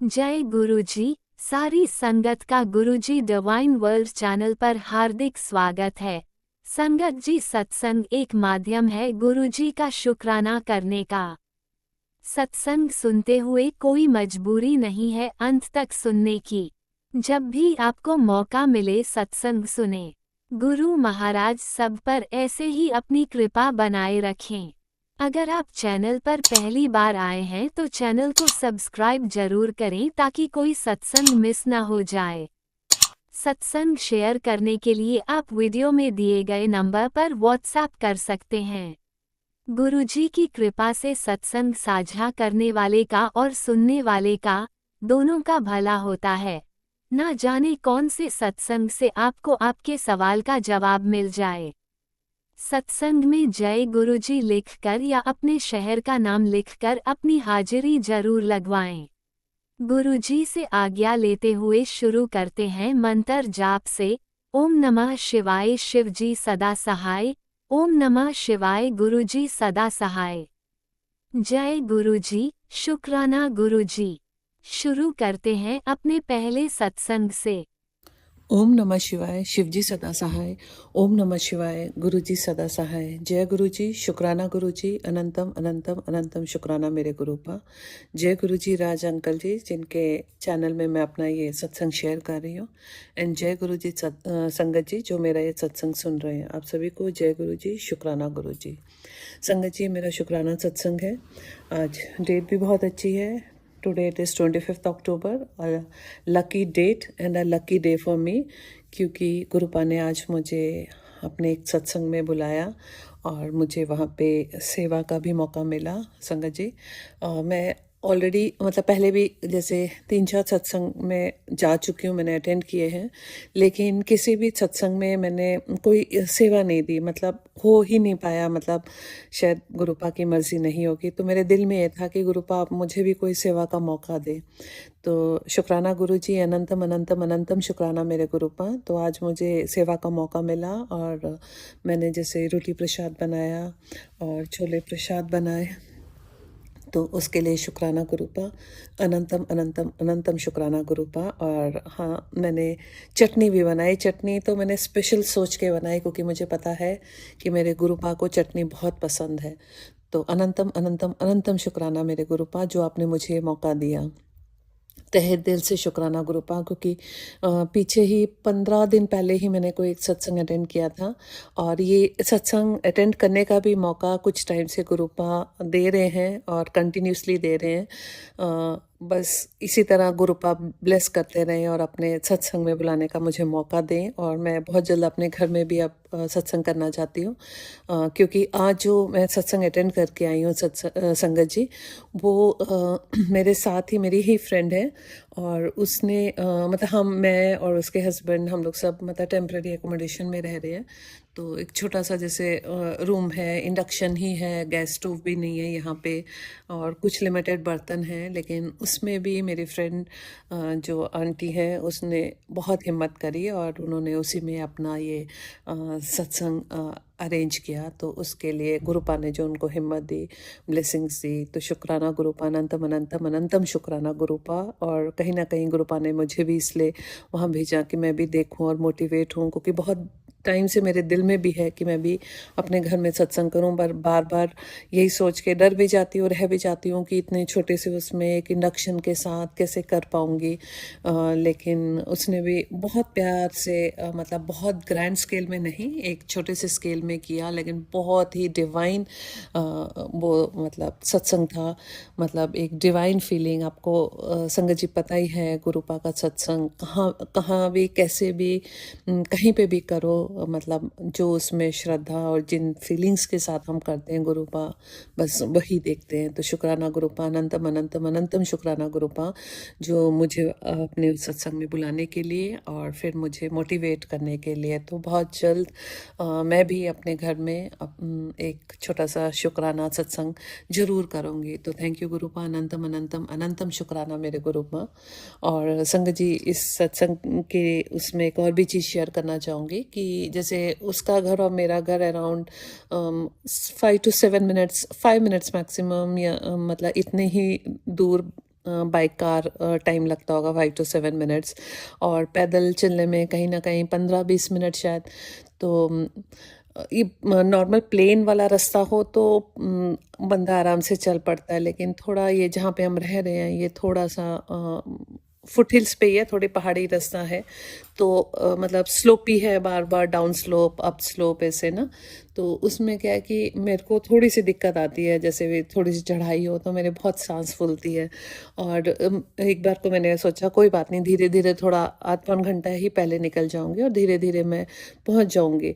जय गुरुजी। सारी संगत का गुरुजी डिवाइन वर्ल्ड चैनल पर हार्दिक स्वागत है। संगत जी, सत्संग एक माध्यम है गुरुजी का शुक्राना करने का। सत्संग सुनते हुए कोई मजबूरी नहीं है अंत तक सुनने की। जब भी आपको मौका मिले सत्संग सुने। गुरु महाराज सब पर ऐसे ही अपनी कृपा बनाए रखें। अगर आप चैनल पर पहली बार आए हैं तो चैनल को सब्सक्राइब जरूर करें ताकि कोई सत्संग मिस ना हो जाए। सत्संग शेयर करने के लिए आप वीडियो में दिए गए नंबर पर व्हाट्सएप कर सकते हैं। गुरुजी की कृपा से सत्संग साझा करने वाले का और सुनने वाले का, दोनों का भला होता है। ना जाने कौन से सत्संग से आपको आपके सवाल का जवाब मिल जाए। सत्संग में जय गुरुजी लिखकर या अपने शहर का नाम लिखकर अपनी हाजिरी जरूर लगवाएं। गुरुजी से आज्ञा लेते हुए शुरू करते हैं मंत्र जाप से। ओम नमः शिवाय शिवजी सदा सहाय। ओम नमः शिवाय गुरुजी सदा सहाय। जय गुरुजी, शुक्राना गुरुजी। शुरू करते हैं अपने पहले सत्संग से। ओम नमः शिवाय शिवजी सदा सहाय। ओम नमः शिवाय गुरुजी सदा सहाय। जय गुरुजी, शुक्राना गुरुजी, अनंतम अनंतम अनंतम शुक्राना मेरे गुरुपा। जय गुरुजी राज अंकल जी, जिनके चैनल में मैं अपना ये सत्संग शेयर कर रही हूँ। एंड जय गुरुजी संगत जी, जो मेरा ये सत्संग सुन रहे हैं, आप सभी को जय गुरुजी, शुक्राना गुरुजी। संगत जी, मेरा शुक्राना सत्संग है। आज डेट भी बहुत अच्छी है। Today it is 25th October, a lucky date and a lucky day for me, क्योंकि गुरुपा ने आज मुझे अपने एक सत्संग में बुलाया और मुझे वहाँ पे सेवा का भी मौका मिला। संगत जी, मैं ऑलरेडी मतलब पहले भी जैसे 3-4 सत्संग में जा चुकी हूँ, मैंने अटेंड किए हैं, लेकिन किसी भी सत्संग में मैंने कोई सेवा नहीं दी, मतलब हो ही नहीं पाया। मतलब शायद गुरुपा की मर्जी नहीं होगी, तो मेरे दिल में ये था कि गुरुपा आप मुझे भी कोई सेवा का मौका दे। तो शुक्राना गुरुजी, अनंतम अनंतम अनंतम शुक्राना मेरे गुरुपा। तो आज मुझे सेवा का मौका मिला और मैंने जैसे रोटी प्रसाद बनाया और छोले प्रसाद बनाए, तो उसके लिए शुक्राना गुरुपा, अनंतम अनंतम अनंतम शुक्राना गुरुपा। और हाँ, मैंने चटनी भी बनाई। चटनी तो मैंने स्पेशल सोच के बनाई, क्योंकि मुझे पता है कि मेरे गुरुपा को चटनी बहुत पसंद है। तो अनंतम अनंतम अनंतम शुक्राना मेरे गुरुपा, जो आपने मुझे मौका दिया। तहे दिल से शुक्राना गुरुपा, क्योंकि पीछे ही 15 दिन पहले ही मैंने कोई एक सत्संग अटेंड किया था, और ये सत्संग अटेंड करने का भी मौका कुछ टाइम से गुरुपा दे रहे हैं और कंटिन्यूसली दे रहे हैं। बस इसी तरह गुरुपा ब्लेस करते रहें और अपने सत्संग में बुलाने का मुझे मौका दें। और मैं बहुत जल्द अपने घर में भी अब सत्संग करना चाहती हूँ, क्योंकि आज जो मैं सत्संग अटेंड करके आई हूँ संगत जी, वो मेरे साथ ही मेरी ही फ्रेंड है, और उसने मतलब मैं और उसके हस्बैंड, हम लोग सब मतलब टेम्परेरी एकोमोडेशन में रह रहे हैं। तो एक छोटा सा जैसे रूम है, इंडक्शन ही है, गैस स्टोव भी नहीं है यहाँ पे, और कुछ लिमिटेड बर्तन हैं। लेकिन उसमें भी मेरी फ्रेंड जो आंटी है, उसने बहुत हिम्मत करी और उन्होंने उसी में अपना ये सत्संग अरेंज किया। तो उसके लिए गुरुपा ने जो उनको हिम्मत दी, ब्लेसिंग्स दी, तो शुक्राना गुरुपा, अनंतम अनंतम अनंतम शुक्राना गुरुपा। और कहीं ना कहीं गुरुपा ने मुझे भी इसलिए वहाँ भेजा कि मैं भी देखूं और मोटिवेट हूँ, क्योंकि बहुत टाइम से मेरे दिल में भी है कि मैं भी अपने घर में सत्संग करूं, पर बार बार यही सोच के डर भी जाती हूँ, रह भी जाती हूँ कि इतने छोटे से उसमें एक इंडक्शन के साथ कैसे कर पाऊँगी। लेकिन उसने भी बहुत प्यार से मतलब बहुत ग्रैंड स्केल में नहीं, एक छोटे से स्केल में किया, लेकिन बहुत ही डिवाइन वो मतलब सत्संग था। मतलब एक डिवाइन फीलिंग। आपको संगत जी पता ही है, गुरुपा का सत्संग कहाँ कहाँ भी कैसे भी कहीं पे भी करो, मतलब जो उसमें श्रद्धा और जिन फीलिंग्स के साथ हम करते हैं गुरुपा, बस वही देखते हैं। तो शुक्राना गुरुपा, अनंतम अनंतम अनंतम शुक्राना गुरुपा, जो मुझे अपने सत्संग में बुलाने के लिए और फिर मुझे मोटिवेट करने के लिए। तो बहुत जल्द मैं भी अपने घर में एक छोटा सा शुक्राना सत्संग जरूर करूँगी। तो थैंक यू गुरुपा, अनंतम अनंतम अनंतम शुक्राना मेरे गुरुपा। और संगत जी, इस सत्संग के उसमें एक और भी चीज़ शेयर करना चाहूँगी कि जैसे उसका घर और मेरा घर around 5 to 7 minutes, 5 minutes maximum, या मतलब इतने ही दूर बाइक कार टाइम लगता होगा 5 to 7 मिनट्स, और पैदल चलने में कहीं ना कहीं 15-20 मिनट शायद। तो ये नॉर्मल प्लेन वाला रास्ता हो तो बंदा आराम से चल पड़ता है, लेकिन थोड़ा ये जहाँ पे हम रह रहे हैं ये थोड़ा सा फुट हिल्स पे ही है, थोड़ी पहाड़ी रास्ता है। तो मतलब स्लोपी है, बार बार डाउन स्लोप अप स्लोप ऐसे ना। तो उसमें क्या है कि मेरे को थोड़ी सी दिक्कत आती है, जैसे भी थोड़ी सी चढ़ाई हो तो मेरे बहुत सांस फूलती है। और एक बार तो मैंने सोचा कोई बात नहीं, धीरे धीरे थोड़ा आध पौन घंटा ही पहले निकल जाऊंगी और धीरे धीरे मैं पहुंच जाऊंगी।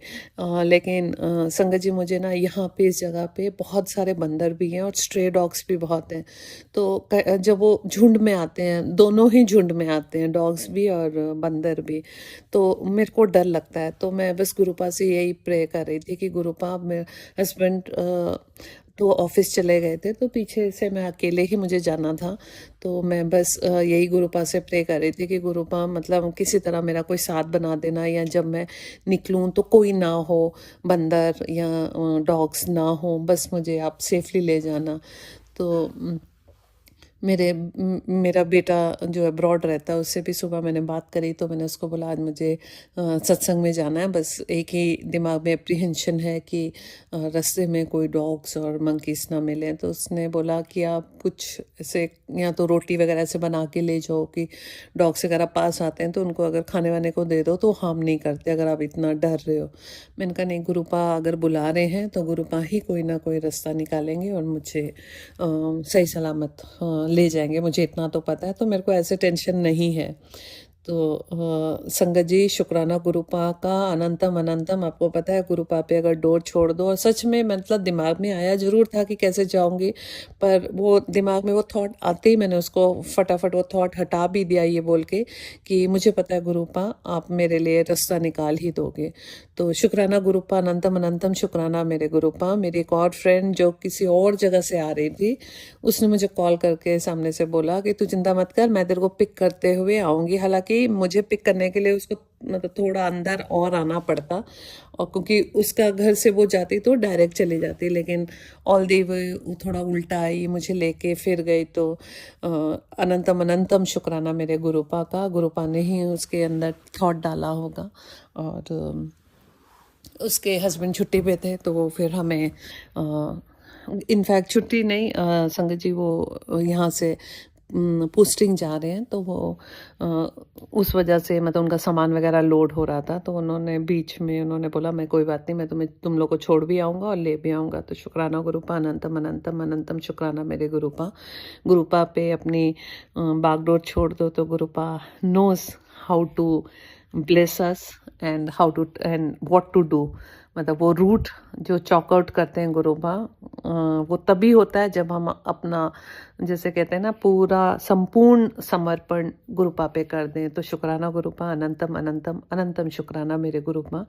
लेकिन संगत जी, मुझे ना यहाँ पे इस जगह पे बहुत सारे बंदर भी हैं और स्ट्रे डॉग्स भी बहुत हैं। तो जब वो झुंड में आते हैं, दोनों ही झुंड में आते हैं, डॉग्स भी और बंदर भी, तो मेरे को डर लगता है। तो मैं बस गुरुपा से यही प्रे कर रही थी कि गुरुपा, मेरे हस्बैंड तो ऑफिस चले गए थे, तो पीछे से मैं अकेले ही मुझे जाना था। तो मैं बस यही गुरुपा से प्रे कर रही थी कि गुरुपा मतलब किसी तरह मेरा कोई साथ बना देना, या जब मैं निकलूं तो कोई ना हो, बंदर या डॉग्स ना हो, बस मुझे आप सेफली ले जाना। तो मेरा बेटा जो अब्रॉड रहता है उससे भी सुबह मैंने बात करी, तो मैंने उसको बोला आज मुझे सत्संग में जाना है। बस एक ही दिमाग में एप्रीहेंशन है कि रास्ते में कोई डॉग्स और मंकीज ना मिले। तो उसने बोला कि आप कुछ ऐसे या तो रोटी वगैरह से बना के ले जाओ कि डॉग्स अगर आप पास आते हैं तो उनको अगर खाने वाने को दे दो तो हार्म नहीं करते, अगर आप इतना डर रहे हो। मैंने कहा नहीं, गुरुपा अगर बुला रहे हैं तो गुरुपा ही कोई ना कोई रास्ता निकालेंगे और मुझे सही सलामत ले जाएंगे, मुझे इतना तो पता है। तो मेरे को ऐसे टेंशन नहीं है। तो संगत जी, शुक्राना गुरुपा का अनंतम अनंतम। आपको पता है गुरुपा पे अगर डोर छोड़ दो, और सच में मतलब दिमाग में आया जरूर था कि कैसे जाऊंगी, पर वो दिमाग में वो थॉट आते ही मैंने उसको फटाफट वो थॉट हटा भी दिया, ये बोल के कि मुझे पता है गुरुपा आप मेरे लिए रास्ता निकाल ही दोगे। तो शुक्राना गुरुपा, अनंतम अनंतम शुक्राना मेरे गुरुपा। मेरी एक और फ्रेंड जो किसी और जगह से आ रही थी, उसने मुझे कॉल करके सामने से बोला कि तू चिंता मत कर, मैं तेरे को पिक करते हुए आऊँगी। हालांकि मुझे पिक करने के लिए उसको मतलब थोड़ा अंदर और आना पड़ता, और क्योंकि उसका घर से वो जाती तो डायरेक्ट चली जाती, लेकिन ऑल दी वे थोड़ा उल्टा आई, मुझे लेके फिर गई। तो अनंतम अनंतम शुक्राना मेरे गुरुपा का। गुरुपा ने ही उसके अंदर थॉट डाला होगा। और उसके हस्बैंड छुट्टी पे थे, तो वो फिर हमें इनफैक्ट छुट्टी नहीं, संगत जी वो यहाँ से पोस्टिंग जा रहे हैं, तो वो उस वजह से मतलब उनका सामान वगैरह लोड हो रहा था, तो उन्होंने बीच में उन्होंने बोला मैं कोई बात नहीं, मैं तुम लोग को छोड़ भी आऊँगा और ले भी आऊँगा। तो शुक्राना गुरुपा, अनंतम अनंतम अनंतम शुक्राना मेरे गुरुपा। गुरुपा पे अपनी बागडोर छोड़ दो तो Gurupa knows how to bless us and how to and what to do. मतलब वो रूट जो चॉकआउट करते हैं गुरुपा, वो तभी होता है जब हम अपना, जैसे कहते हैं ना, पूरा संपूर्ण समर्पण गुरुपा पे कर दें। तो शुक्राना गुरुपा, अनंतम अनंतम अनंतम शुक्राना मेरे गुरुपा।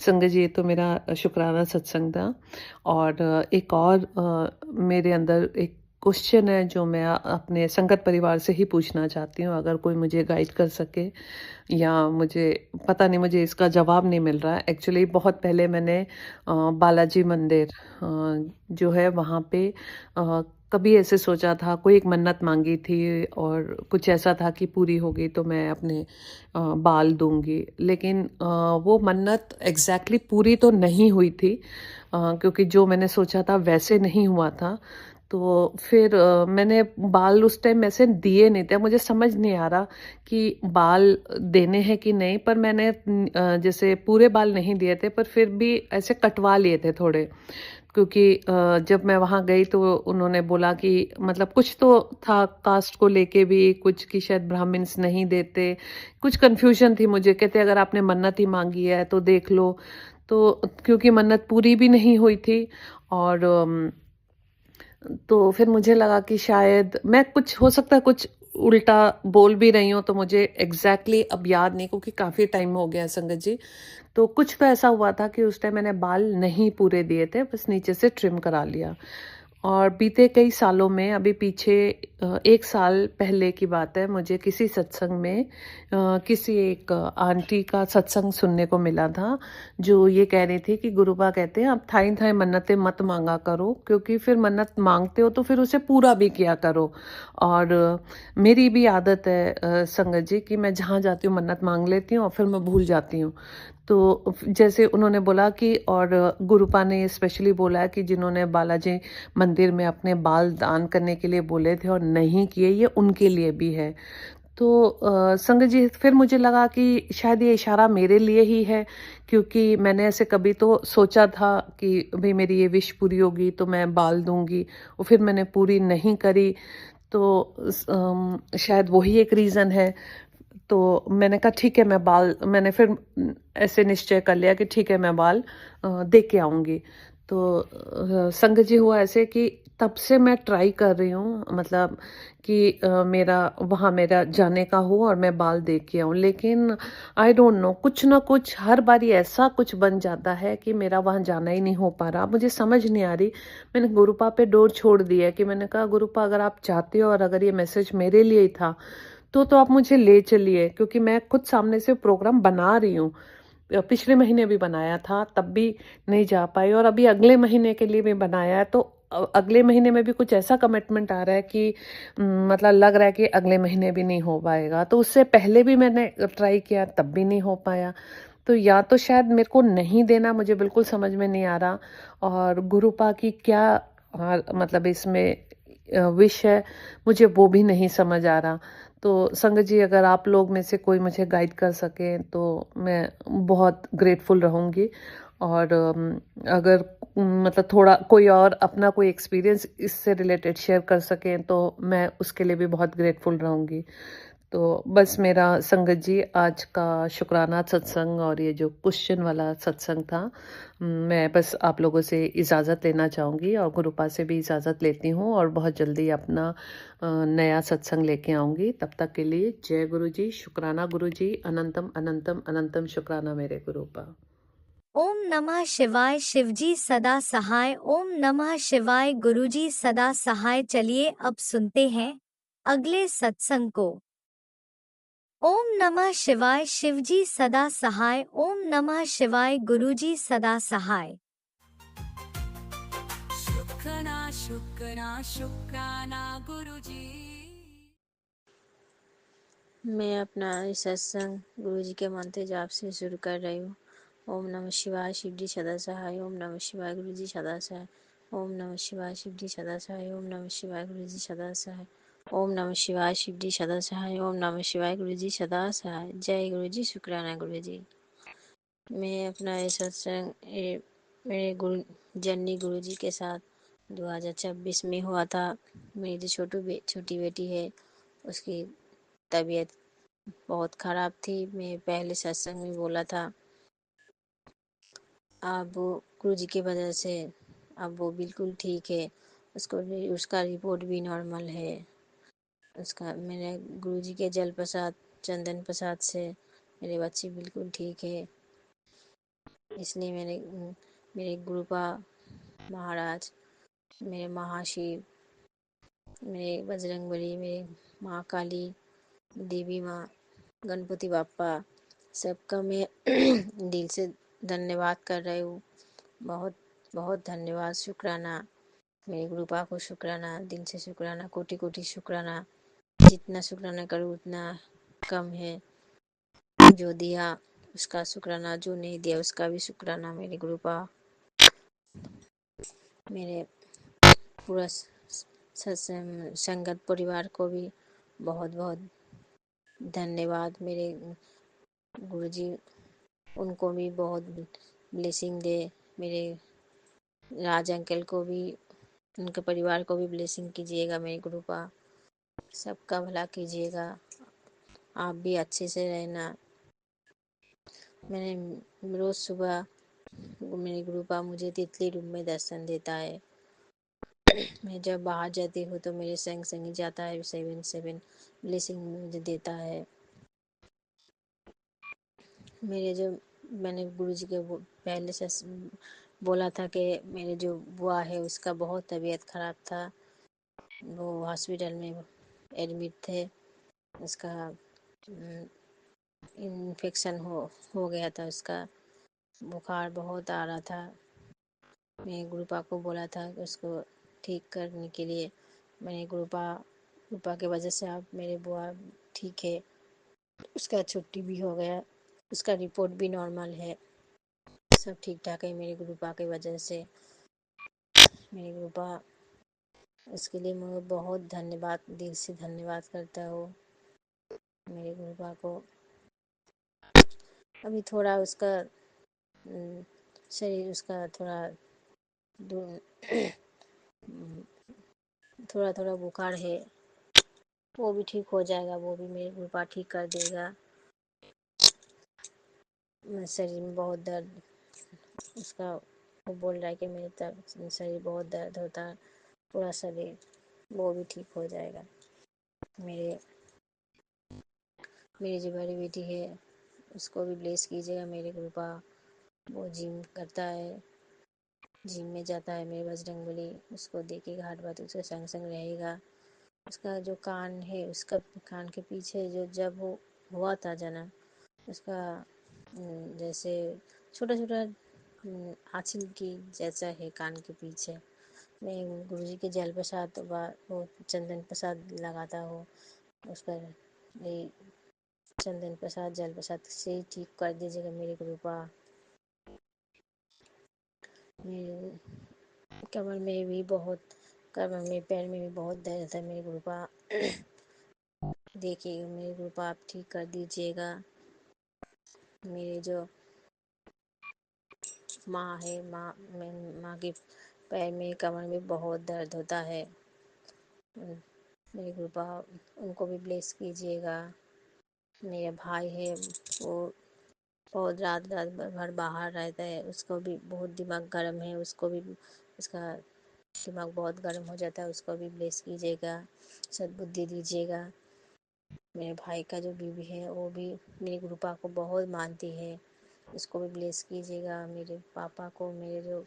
संगत जी, ये तो मेरा शुक्राना सत्संग था। और एक और मेरे अंदर एक क्वेश्चन है जो मैं अपने संगत परिवार से ही पूछना चाहती हूँ, अगर कोई मुझे गाइड कर सके, या मुझे पता नहीं, मुझे इसका जवाब नहीं मिल रहा है। एक्चुअली बहुत पहले मैंने बालाजी मंदिर जो है वहाँ पे कभी ऐसे सोचा था, कोई एक मन्नत मांगी थी और कुछ ऐसा था कि पूरी होगी तो मैं अपने बाल दूंगी, लेकिन वो मन्नत एग्जैक्टली पूरी तो नहीं हुई थी, क्योंकि जो मैंने सोचा था वैसे नहीं हुआ था। तो फिर मैंने बाल उस टाइम ऐसे दिए नहीं थे, मुझे समझ नहीं आ रहा कि बाल देने हैं कि नहीं, पर मैंने जैसे पूरे बाल नहीं दिए थे, पर फिर भी ऐसे कटवा लिए थे थोड़े, क्योंकि जब मैं वहाँ गई तो उन्होंने बोला कि मतलब कुछ तो था कास्ट को लेके भी, कुछ की शायद ब्राह्मण्स नहीं देते, कुछ कन्फ्यूजन थी मुझे। कहते अगर आपने मन्नत ही मांगी है तो देख लो। तो क्योंकि मन्नत पूरी भी नहीं हुई थी, और तो फिर मुझे लगा कि शायद मैं, कुछ हो सकता है कुछ उल्टा बोल भी रही हूँ, तो मुझे एग्जैक्टली अब याद नहीं, क्योंकि काफ़ी टाइम हो गया संगत जी। तो कुछ तो ऐसा हुआ था कि उस टाइम मैंने बाल नहीं पूरे दिए थे, बस नीचे से ट्रिम करा लिया। और बीते कई सालों में अभी पीछे 1 साल पहले की बात है, मुझे किसी सत्संग में किसी एक आंटी का सत्संग सुनने को मिला था, जो ये कह रही थी कि गुरुबा कहते हैं आप थाई-थाई मन्नतें मत माँगा करो, क्योंकि फिर मन्नत माँगते हो तो फिर उसे पूरा भी किया करो। और मेरी भी आदत है संगत जी कि मैं जहाँ जाती हूँ मन्नत माँग लेती हूँ और फिर मैं भूल जाती हूँ। तो जैसे उन्होंने बोला कि और गुरुपा ने स्पेशली बोला कि जिन्होंने बालाजी मंदिर में अपने बाल दान करने के लिए बोले थे और नहीं किए, ये उनके लिए भी है। तो संगत जी फिर मुझे लगा कि शायद ये इशारा मेरे लिए ही है, क्योंकि मैंने ऐसे कभी तो सोचा था कि भई मेरी ये विश पूरी होगी तो मैं बाल दूँगी, और फिर मैंने पूरी नहीं करी। तो शायद वही एक रीज़न है। तो मैंने कहा ठीक है, मैंने फिर ऐसे निश्चय कर लिया कि ठीक है मैं बाल दे के आऊँगी। तो संगत जी हुआ ऐसे कि तब से मैं ट्राई कर रही हूँ, मतलब कि मेरा जाने का हो और मैं बाल दे के आऊँ। लेकिन आई डोंट नो, कुछ ना कुछ हर बारी ऐसा कुछ बन जाता है कि मेरा वहाँ जाना ही नहीं हो पा रहा। मुझे समझ नहीं आ रही। मैंने गुरुपा पे डोर छोड़ दी है कि मैंने कहा गुरुपा अगर आप चाहते हो और अगर ये मैसेज मेरे लिए ही था, तो आप मुझे ले चलिए, क्योंकि मैं खुद सामने से प्रोग्राम बना रही हूँ। पिछले महीने भी बनाया था, तब भी नहीं जा पाई, और अभी अगले महीने के लिए भी बनाया है। तो अगले महीने में भी कुछ ऐसा कमिटमेंट आ रहा है कि मतलब लग रहा है कि अगले महीने भी नहीं हो पाएगा। तो उससे पहले भी मैंने ट्राई किया, तब भी नहीं हो पाया। तो या तो शायद मेरे को नहीं देना, मुझे बिल्कुल समझ में नहीं आ रहा, और गुरुपा की क्या मतलब इसमें विश है, मुझे वो भी नहीं समझ आ रहा। तो संगत जी अगर आप लोग में से कोई मुझे गाइड कर सकें तो मैं बहुत ग्रेटफुल रहूँगी। और अगर मतलब थोड़ा कोई और अपना कोई एक्सपीरियंस इससे रिलेटेड शेयर कर सकें तो मैं उसके लिए भी बहुत ग्रेटफुल रहूँगी। तो बस मेरा संगत जी आज का शुक्राना सत्संग और ये जो क्वेश्चन वाला सत्संग था, मैं बस आप लोगों से इजाज़त लेना चाहूँगी और गुरुपा से भी इजाज़त लेती हूँ, और बहुत जल्दी अपना नया सत्संग लेके आऊँगी। तब तक के लिए जय गुरु जी, शुक्राना गुरु जी, अनंतम अनंतम अनंतम शुक्राना मेरे गुरुपा। ओम नमः शिवाय शिवजी सदा सहाय। ओम नमः शिवाय गुरुजी सदा सहाय। चलिए अब सुनते हैं अगले सत्संग को। ओम नमः शिवाय शिवजी सदा सहाय। ओम नमः शिवाय गुरुजी सदा सहाय। शुक्राना शुक्राना शुक्राना गुरुजी। मैं अपना इस सत्संग गुरुजी के मंत्र जाप से शुरू कर रही हूँ। ओम नमः शिवाय शिवजी सदा सहाय। ओम नमः शिवाय गुरुजी सदा सहाय। ओम नमः शिवाय शिवजी सदा सहाय। ओम नमः शिवाय गुरुजी सदा सहाय। ओम नमः शिवाय शिवजी सदा सहाय। ओम नमः शिवाय गुरुजी सदा सहाय। जय गुरुजी, शुक्राना गुरुजी। मैं अपना ये सत्संग मेरे जन्नी गुरुजी के साथ 2026 में हुआ था। मेरी जो छोटी बेटी है, उसकी तबीयत बहुत ख़राब थी। मैं पहले सत्संग में बोला था, अब वो गुरुजी की वजह से अब वो बिल्कुल ठीक है। उसका रिपोर्ट भी नॉर्मल है। उसका मेरे गुरुजी के जल प्रसाद, चंदन प्रसाद से मेरे बच्चे बिल्कुल ठीक है। इसलिए मेरे गुरुपा महाराज, मेरे महाशिव, मेरे बजरंगबली, मेरे माँ काली, देवी माँ, गणपति बाप्पा, सबका मैं दिल से धन्यवाद कर रही हूँ। बहुत बहुत धन्यवाद, शुक्राना। मेरे गुरुपा को शुक्राना, दिल से शुक्राना, कोटि कोटि शुक्राना। जितना शुक्राना करूँ उतना कम है। जो दिया उसका शुक्राना, जो नहीं दिया उसका भी शुक्राना। मेरे गुरुपा, मेरे पूरा संगत परिवार को भी बहुत बहुत धन्यवाद। मेरे गुरुजी, उनको भी बहुत ब्लेसिंग दे। मेरे राज अंकल को भी, उनके परिवार को भी ब्लेसिंग कीजिएगा। मेरे गुरुपा, सबका भला कीजिएगा। आप भी अच्छे से रहना। मैंने रोज़ सुबह मेरे गुरुपा मुझे तितली रूम में दर्शन देता है। मैं जब बाहर जाती हूँ तो मेरे संग संग जाता है, 7 ब्लेसिंग मुझे देता है। मेरे जो मैंने गुरुजी के पहले से बोला था कि मेरे जो बुआ है उसका बहुत तबीयत ख़राब था, वो हॉस्पिटल में एडमिट थे। उसका इन्फेक्शन हो गया था, उसका बुखार बहुत आ रहा था। मैंने गुरुपा को बोला था कि उसको ठीक करने के लिए। मैंने गुरुपा की वजह से अब मेरे बुआ ठीक है, उसका छुट्टी भी हो गया, उसका रिपोर्ट भी नॉर्मल है, सब ठीक ठाक है मेरे गुरुपा की वजह से। मेरे गुरुपा, उसके लिए मैं बहुत धन्यवाद, दिल से धन्यवाद करता हूँ मेरे गुरुपा को। अभी थोड़ा उसका शरीर उसका थोड़ा थोड़ा थोड़ा बुखार है, वो भी ठीक हो जाएगा, वो भी मेरे गुरुपा ठीक कर देगा। शरीर में बहुत दर्द, उसका वो बोल रहा है कि मेरे तब शरीर बहुत दर्द होता है, पूरा शरीर, वो भी ठीक हो जाएगा। मेरे मेरी जो बड़ी बेटी है उसको भी ब्लेस कीजिएगा मेरे गुरुपा। वो जिम करता है, जिम में जाता है मेरे बजरंगबली, उसको देखिएगा, हर बात उसके संग संग रहेगा। उसका जो कान है, उसका कान के पीछे जो जब वो हुआ था जन्म, उसका जैसे छोटा छोटा आँचल की जैसा है कान के पीछे। मैं गुरुजी के जल प्रसाद वो चंदन प्रसाद लगाता हूँ उस पर, ये चंदन प्रसाद जल प्रसाद से ही ठीक कर दीजिएगा मेरे गुरुपा। मेरे कमर में पैर में भी बहुत दर्द है मेरे गुरुपा। देखिए मेरे गुरुपा आप ठीक कर दीजिएगा। मेरे जो माँ है, माँ के पैर में कमर में बहुत दर्द होता है। मेरे गुरुपा उनको भी ब्लेस कीजिएगा। मेरा भाई है, वो बहुत रात रात भर बाहर रहता है, उसको भी बहुत दिमाग गर्म है, उसको भी उसका दिमाग बहुत गर्म हो जाता है, उसको भी ब्लेस कीजिएगा, सद्बुद्धि दीजिएगा। मेरे भाई का जो बीवी है वो भी मेरे गुरुपा को बहुत मानती है, उसको भी ब्लेस कीजिएगा। मेरे पापा को, मेरे जो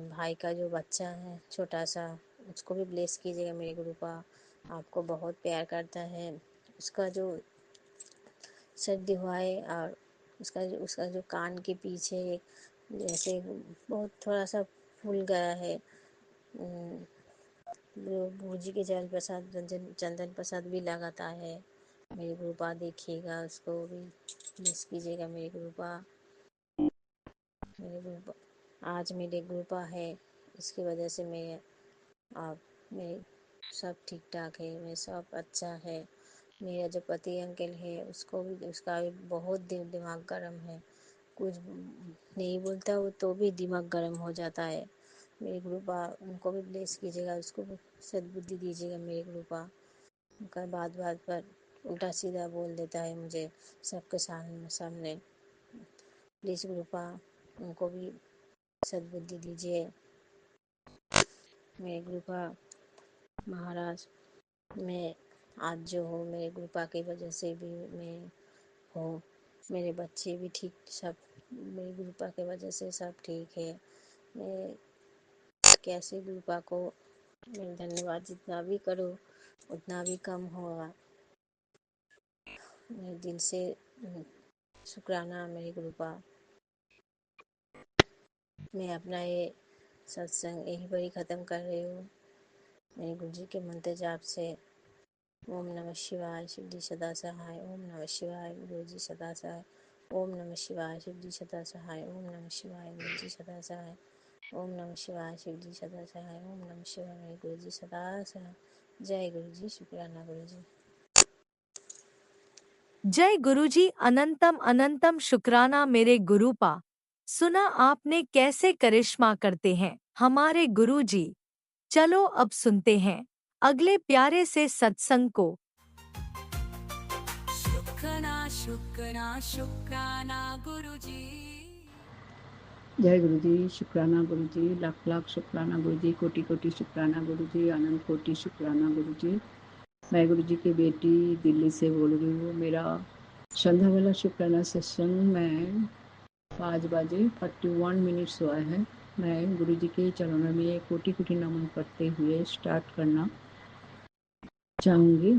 भाई का जो बच्चा है छोटा सा, उसको भी ब्लेस कीजिएगा मेरे गुरुपा, आपको बहुत प्यार करता है। उसका जो सर्दी हुआ है और उसका जो कान के पीछे जैसे बहुत थोड़ा सा फूल गया है। गुरुजी के जल प्रसाद चंदन प्रसाद भी लगाता है मेरे गुरुपा, देखिएगा उसको भी मिस कीजिएगा मेरे गुरुपा। मेरे गुरुपा आज मेरे गुरुपा है, इसकी वजह से मेरे सब ठीक ठाक है, मेरे सब अच्छा है। मेरा जो पति अंकल है उसका भी बहुत दिमाग गर्म है, कुछ नहीं बोलता वो तो भी दिमाग गर्म हो जाता है। मेरे गुरुपा उनको भी ब्लेस कीजिएगा, उसको भी सद्बुद्धि दीजिएगा मेरे गुरुपा। उनका बात बात पर उल्टा सीधा बोल देता है मुझे सबके सामने। प्लीज़ गुरुपा उनको भी सद्बुद्धि दीजिए मेरे गुरुपा। महाराज, मैं आज जो हूँ मेरे गुरुपा की वजह से भी मैं हूँ, मेरे बच्चे भी ठीक, सब मेरे गुरुपा की वजह से सब ठीक है। मैं कैसे गुरुपा को मैं धन्यवाद जितना भी करूँ उतना भी कम होगा। मेरे दिल से शुक्राना मेरे गुरुपा। मैं अपना ये सत्संग यहीं पर ही ख़त्म कर रही हूँ मेरे गुरु जी के मंत्र जाप से। ओम नमः शिवाय, शिव जी सदा सहाय। ओम नमः शिवाय, गुरु जी सदा सहाय। ओम नमः शिवाय, शिव जी सदा सहाय। ओम नमः शिवाय, गुरु जी सदा सहाय। ओम नमः शिवाय, शिव जी सदा सहाय। ओम नमः शिवाय, मेरे गुरु जी सदा सहाय। जय गुरु जी, शुक्राना गुरु जी। जय गुरुजी, अनंतम अनंतम शुक्राना मेरे गुरुपा। सुना आपने कैसे करिश्मा करते हैं हमारे गुरुजी। चलो अब सुनते हैं अगले प्यारे से सत्संग को। शुक्राना शुक्राना शुक्राना गुरुजी। जय गुरु जी, शुक्राना गुरु जी, लाख लाख शुक्राना गुरु जी, कोटि कोटि शुक्राना गुरु जी, अनंत कोटि शुक्राना गुरु जी। मैं गुरु जी की बेटी दिल्ली से बोल रही हूँ। मेरा संध्या वाला शुक्राना सत्संग में 5 बजे 41 मिनट्स हुआ है। मैं गुरु जी के चरणों में कोटि कोटि नमन करते हुए स्टार्ट करना चाहूँगी।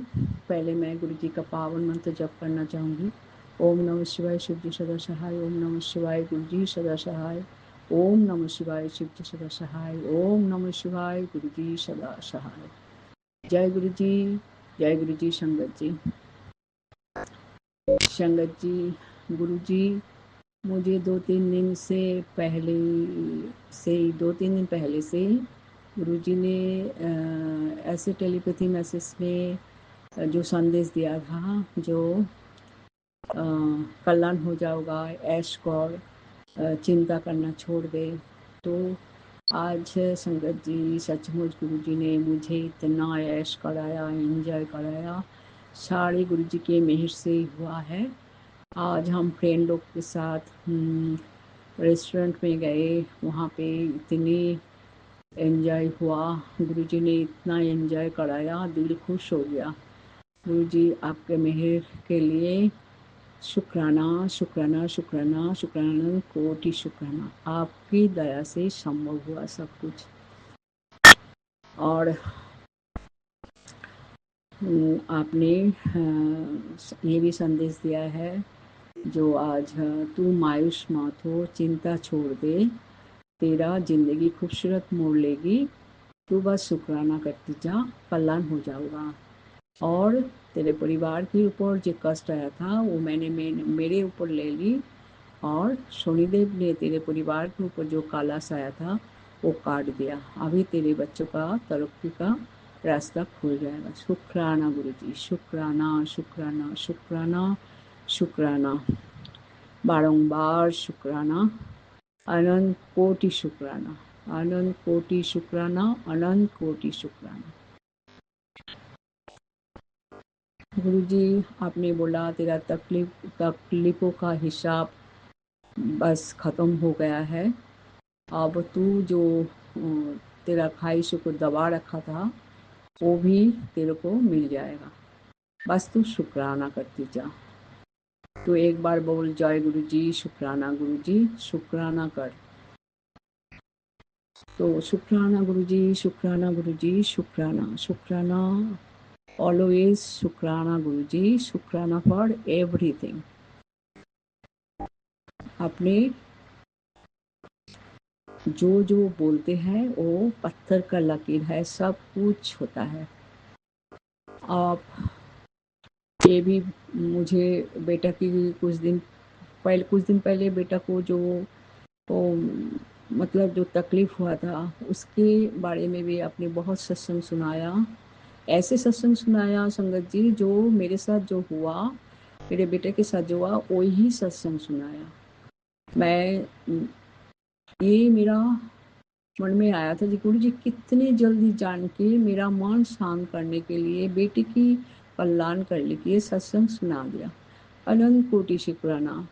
पहले मैं गुरु जी का पावन मंत्र जप करना चाहूँगी। ओम नमः शिवाय, शिव जी सदा सहाय। ओम नमः शिवाय, गुरु जी सदा सहाय। ओम नमः शिवाय, शिव जी सदा सहाय। ओम नमः शिवाय, गुरु जी सदा सहाय। जय गुरु जी, जय गुरु जी। संगत जी, संगत जी, गुरु जी मुझे 2-3 दिन से पहले से 2-3 दिन पहले से गुरुजी ने ऐसे टेलीपैथी मैसेज में जो संदेश दिया था, जो कल्याण हो जाओगा, ऐश कर, चिंता करना छोड़ दे। तो आज संगत जी सचमुच गुरुजी ने मुझे इतना ऐश कराया, एंजॉय कराया, सारे गुरुजी के मेहर से ही हुआ है। आज हम फ्रेंड लोग के साथ रेस्टोरेंट में गए, वहाँ पे इतनी एंजॉय हुआ, गुरुजी ने इतना एंजॉय कराया, दिल खुश हो गया। गुरुजी आपके मेहर के लिए शुक्राना, शुक्राना, शुक्राना, शुक्राना, कोटि शुक्राना। आपकी दया से संभव हुआ सब कुछ। और आपने ये भी संदेश दिया है, जो आज तू मायूस मत हो, चिंता छोड़ दे, तेरा जिंदगी खूबसूरत मोड़ लेगी, तू बस शुक्राना करती जा, कल्याण हो जाऊगा। और तेरे परिवार के ऊपर जो कष्ट आया था वो मैंने मेरे ऊपर ले ली, और शनिदेव ने तेरे परिवार के ऊपर जो काला साया था वो काट दिया। अभी तेरे बच्चों का तरक्की का रास्ता खुल जाएगा। शुक्राना गुरुजी, शुक्राना, शुक्राना, शुक्राना, शुक्राना, बारंबार शुक्राना, अनंत कोटि शुक्राना, अनंत कोटि शुक्राना, अनंत कोटि शुक्राना। गुरुजी आपने बोला तेरा तकलीफों का हिसाब बस ख़त्म हो गया है। अब तू जो तेरा ख्वाहिशों को दबा रखा था वो भी तेरे को मिल जाएगा, बस तू शुक्राना करती जा। तो एक बार बोल जय गुरुजी, शुक्राना गुरुजी, शुक्राना कर। तो शुक्राना गुरुजी, शुक्राना गुरुजी, शुक्राना, शुक्राना, ऑलवेज शुक्राना गुरुजी, शुक्राना फॉर एवरीथिंग। अपने जो जो बोलते हैं वो पत्थर का लकीर है, सब कुछ होता है। आप ये भी मुझे बेटा की कुछ दिन पहले बेटा को जो मतलब जो तकलीफ हुआ था उसके बारे में भी आपने बहुत सत्संग सुनाया। ऐसे सत्संग सुनाया संगत जी, जो मेरे साथ जो हुआ, मेरे बेटे के साथ जो हुआ वही सत्संग सुनाया। मैं ये मेरा मन में आया था जी, गुरु जी कितने जल्दी जान के मेरा मन शांत करने के लिए, बेटे की कल्याण करने के लिए सत्संग सुना दिया। अनंत कोटि शुक्राना,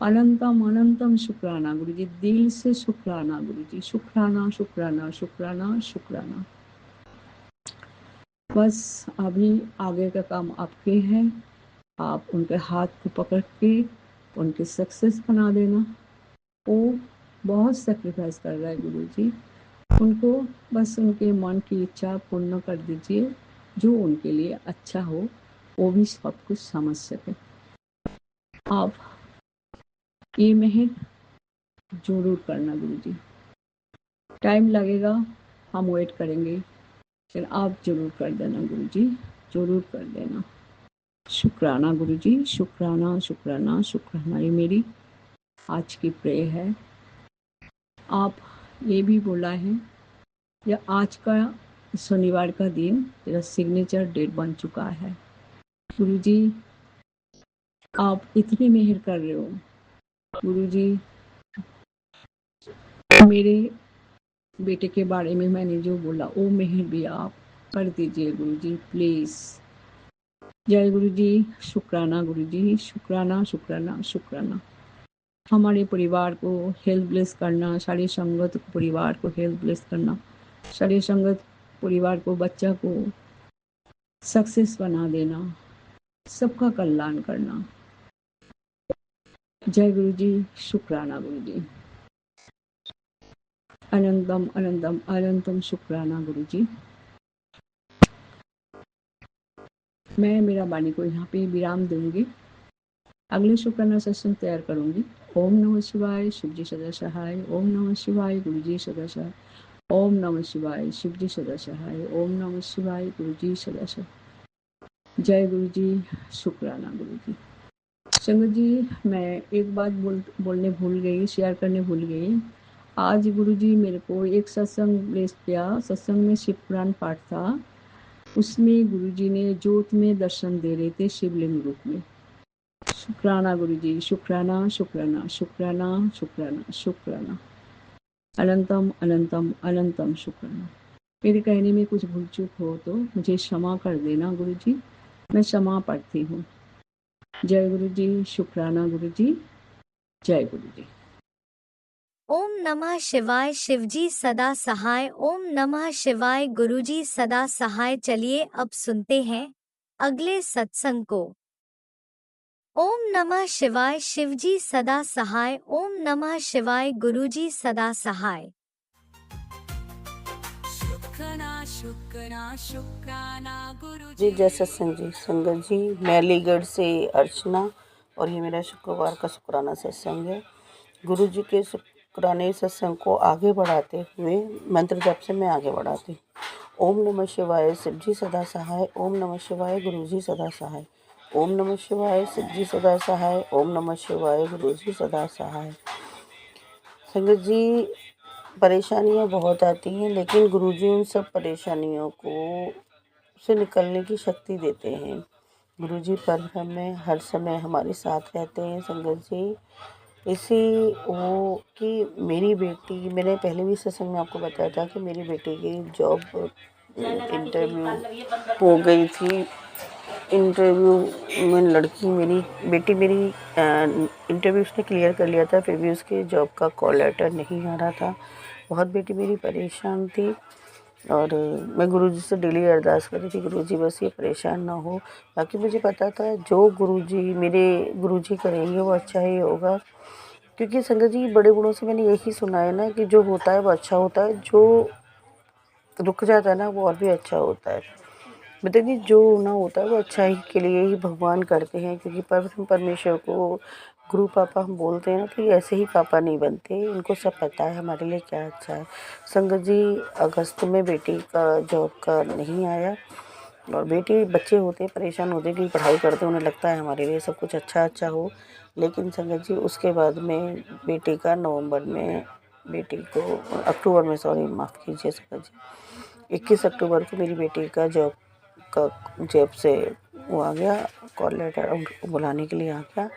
अनंतम अनंतम शुक्राना गुरु जी, दिल से शुक्राना गुरु जी, शुक्राना, शुक्राना, शुक्राना, शुक्राना। बस अभी आगे का काम आपके हैं, आप उनके हाथ को पकड़ के उनके सक्सेस बना देना। वो बहुत सेक्रीफाइस कर रहा है गुरु जी, उनको बस उनके मन की इच्छा पूर्ण कर दीजिए, जो उनके लिए अच्छा हो, वो भी सब कुछ समझ सके। आप ये मेहर जरूर करना गुरु जी, टाइम लगेगा, हम वेट करेंगे, लेकिन आप जरूर कर देना गुरु जी, जरूर कर देना। शुक्राना गुरु जी, शुक्राना, शुक्राना, शुक्राना। ये मेरी आज की प्रे है। आप ये भी बोला है, या आज का शनिवार का दिन तेरा सिग्नेचर डेट बन चुका है। गुरुजी आप इतनी मेहर कर रहे हो गुरुजी, मेरे बेटे के बारे में मैंने जो बोला वो मेहर भी आप कर दीजिए गुरुजी प्लीज। जय गुरुजी, शुक्राना गुरुजी, शुक्राना, शुक्राना, शुक्राना। हमारे परिवार को हेल्थ ब्लेस करना, सारी संगत परिवार को हेल्थ ब्लेस करना, सारी संगत परिवार को, बच्चा को सक्सेस बना देना, सबका कल्याण करना। जय गुरु जी, शुक्राना गुरु जी। अनंतम अनंतम अनंतम शुक्राना गुरुजी। मैं मेरा वाणी को यहाँ पे विराम दूंगी। अगले शुक्राना सत्संग तैयार करूंगी। ओम नमः शिवाय, शिव जी सदा सहाय। ओम नमः शिवाय, गुरु जी सदा सहाय। ओम नमः शिवाय, शिव जी सदा सहाय। ओम नमः शिवाय, गुरु जी सदा सहाय। जय गुरु जी, शुक्राना गुरु जी। संगत जी, मैं एक बात बोलने भूल गई, शेयर करने भूल गई। आज गुरु जी मेरे को एक सत्संग ब्लेस किया। सत्संग में शिव पुराण पाठ था। उसमें गुरु जी ने ज्योत में दर्शन दे रहे थे, शिवलिंग रूप में। शुक्राना गुरु जी, शुक्राना शुक्राना शुक्राना शुक्राना शुक्राना। अनंतम अनंतम अनंतम शुक्राना। मेरे कहने में कुछ भूल चूक हो तो मुझे क्षमा कर देना गुरु जी। मैं क्षमा प्रार्थी हूँ। जय गुरु जी, शुक्राना गुरु जी। जय गुरु जी। ओम नमः शिवाय, शिवजी सदा सहाय। ओम नमः शिवाय, गुरुजी सदा सहाय। चलिए अब सुनते हैं अगले सत्संग को। ओम नमः शिवाय, शिवजी सदा सहाय। ओम नमः शिवाय, गुरुजी सदा सहाय। शुक्राना शुक्राना शुक्राना गुरु जी जय सत्संग जी। संगत जी, मैं अलीगढ़ से अर्चना और ये मेरा शुक्रवार का शुक्राना सत्संग है। गुरु जी के शुक्राने सत्संग को आगे बढ़ाते हुए मंत्र जप से मैं आगे बढ़ाती हूँ। ओम नमः शिवाय, शिव जी सदा सहाय। ओम नमः शिवाय, गुरु जी सदा सहाय। ओम नमः शिवाय, शिव जी सदा सहाय। ओम नमः शिवाय, गुरु जी सदा सहाय। संगत जी, परेशानियाँ बहुत आती हैं, लेकिन गुरुजी उन सब परेशानियों को से निकलने की शक्ति देते हैं। गुरुजी पर में हर समय हमारे साथ रहते हैं। संगत जी, इसी वो कि मेरी बेटी, मैंने पहले भी सत्संग में आपको बताया था कि मेरी बेटी की जॉब इंटरव्यू हो गई थी। इंटरव्यू में लड़की मेरी बेटी मेरी इंटरव्यू उसने क्लियर कर लिया था, फिर भी उसके जॉब का कॉल लेटर नहीं आ रहा था। बहुत बेटी मेरी परेशान थी और मैं गुरुजी से डेली अरदास कर रही थी, गुरुजी बस ये परेशान ना हो। बाकी मुझे पता था जो मेरे गुरुजी करेंगे वो अच्छा ही होगा, क्योंकि संगत जी बड़े बूढ़ों से मैंने यही सुना है ना कि जो होता है वो अच्छा होता है, जो रुक जाता है ना वो और भी अच्छा होता है। मतलब कि जो ना होता है वो अच्छा ही के लिए ही भगवान करते हैं, क्योंकि परमेश्वर को गुरु पापा हम बोलते हैं ना, तो ये ऐसे ही पापा नहीं बनते, इनको सब पता है हमारे लिए क्या अच्छा है। संगत जी, अगस्त में बेटी का जॉब का नहीं आया और बच्चे होते हैं परेशान होते हैं कि पढ़ाई करते हैं, उन्हें लगता है हमारे लिए सब कुछ अच्छा हो। लेकिन संगत जी, उसके बाद में बेटी का अक्टूबर में, सॉरी माफ़ कीजिए संगत जी, 21 अक्टूबर को मेरी बेटी का जॉब से वो आ गया, कॉल लेटर बुलाने के लिए आ गया।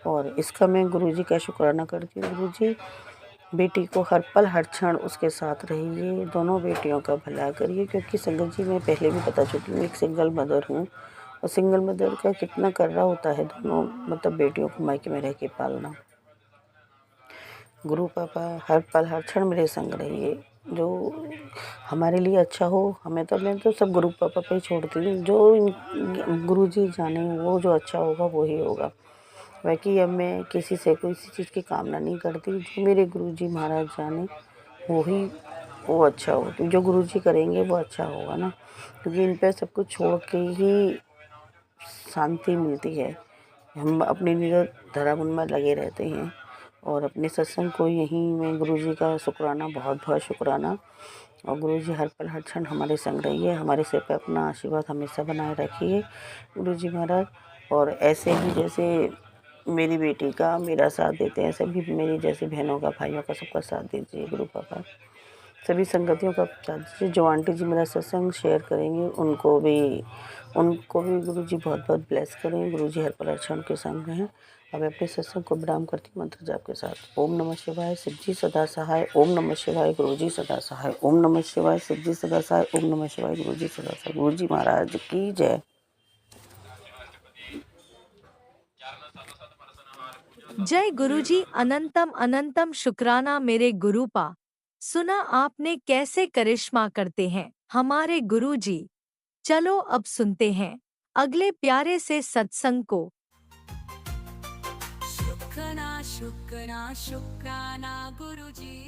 और इसका मैं गुरुजी का शुक्राना करती हूँ। गुरुजी, बेटी को हर पल हर क्षण उसके साथ रहिए, दोनों बेटियों का भला करिए, क्योंकि संगत जी मैं पहले भी बता चुकी हूँ, एक सिंगल मदर हूँ और सिंगल मदर का कितना कर्रा होता है दोनों मतलब बेटियों को मायके में रह के पालना। गुरु पापा हर पल हर क्षण मेरे संग रहिए, जो हमारे लिए अच्छा हो। मैं तो सब गुरु पापा पे ही छोड़ती हूँ, जो गुरु जी जाने वो जो अच्छा होगा वो ही होगा। बाकी अब मैं किसी से कोई चीज़ की कामना नहीं करती, जो मेरे गुरु जी महाराज जाने वो अच्छा हो, जो गुरु जी करेंगे वो अच्छा होगा ना, क्योंकि इन पर सब कुछ छोड़ के ही शांति मिलती है। हम अपने धर्म उनमें लगे रहते हैं और अपने सत्संग को यहीं में गुरुजी का शुक्राना, बहुत बहुत शुक्राना। और गुरुजी हर पल हर क्षण हमारे संग रहिए, हमारे सिर पे अपना आशीर्वाद हमेशा बनाए रखिए गुरुजी महाराज। और ऐसे ही जैसे मेरी बेटी का मेरा साथ देते हैं, सभी मेरी जैसी बहनों का, भाइयों का, सबका साथ दीजिए गुरु पापा। सभी संगतियों का साथ दीजिए। जो आंटी जी मेरा सत्संग शेयर करेंगे उनको भी गुरुजी बहुत बहुत ब्लेस करें। गुरुजी हर पल हर क्षण के संग हैं। अब मैं अपने सत्संग को विराम करती हूँ मंत्र जाप के साथ। ओम नमः शिवाय, शिव जी सदा सहाय। ओम नमः शिवाय, गुरुजी सदा सहाय। ओम नमः शिवाय, शिव जी सदा सहाय। ओम नमः शिवाय, गुरुजी सदा सहाय। गुरुजी महाराज की जय। जय गुरुजी। अनंतम अनंतम शुक्राना मेरे गुरुपा। सुना आपने कैसे करिश्मा करते हैं हमारे गुरुजी। चलो अब सुनते हैं अगले प्यारे से सत्संग को। शुक्राना शुक्राना शुक्राना गुरु जी।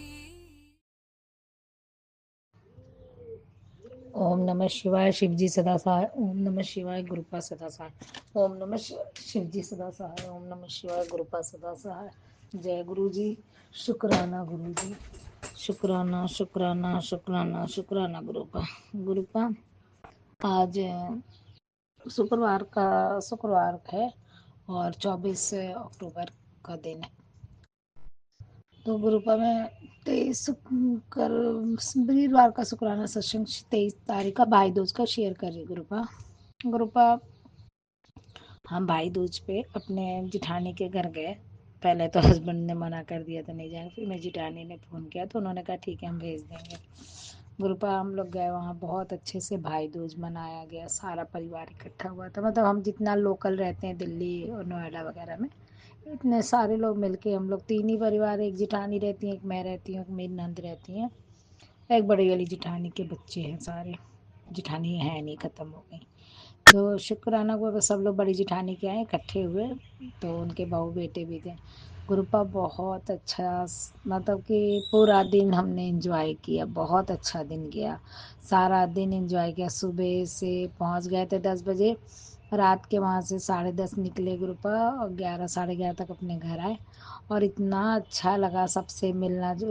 ओम नमः शिवाय शिवजी सदा सहाय। ओम नमः शिवाय गुरुपा सदा सहाय। ओम नमः शिवाय शिवजी सदा सहाय। ओम नमः शिवाय गुरुपा सदा सहाय। जय गुरु जी। शुक्राना गुरु जी। शुक्राना शुक्राना शुक्राना शुक्राना गुरुपा। गुरुपा आज शुक्रवार है और 24 अक्टूबर का दिन है। तो गुरुपा में 23 कर वीरवार का शुक्राना सत्संग 23 तारीख का भाई दूज का शेयर कर रही गुरुपा। गुरुपा हम भाई दूज पे अपने जिठानी के घर गए। पहले तो हस्बैंड ने मना कर दिया था नहीं जाएंगे, फिर मेरी जिठानी ने फ़ोन किया तो उन्होंने कहा ठीक है हम भेज देंगे। गुरुपा हम लोग गए वहाँ, बहुत अच्छे से भाई दूज मनाया गया, सारा परिवार इकट्ठा हुआ था। मतलब हम जितना लोकल रहते हैं दिल्ली और नोएडा वगैरह में, इतने सारे लोग मिलके हम लोग 3 ही परिवार, एक जिठानी रहती है, एक मैं रहती हूँ, एक मेरी नंद रहती हैं, एक बड़ी वाली जिठानी के बच्चे हैं सारे। जिठानी है नहीं, ख़त्म हो गई। तो शुक्राना को सब लोग बड़ी जिठानी के आए इकट्ठे हुए, तो उनके बहू बेटे भी थे। ग्रुपा बहुत अच्छा मतलब कि पूरा दिन हमने एंजॉय किया, बहुत अच्छा दिन गया, सारा दिन एंजॉय किया। सुबह से पहुंच गए थे 10 बजे, रात के वहाँ से 10:30 निकले ग्रुपा और 11 साढ़े 11 तक अपने घर आए। और इतना अच्छा लगा सबसे मिलना जो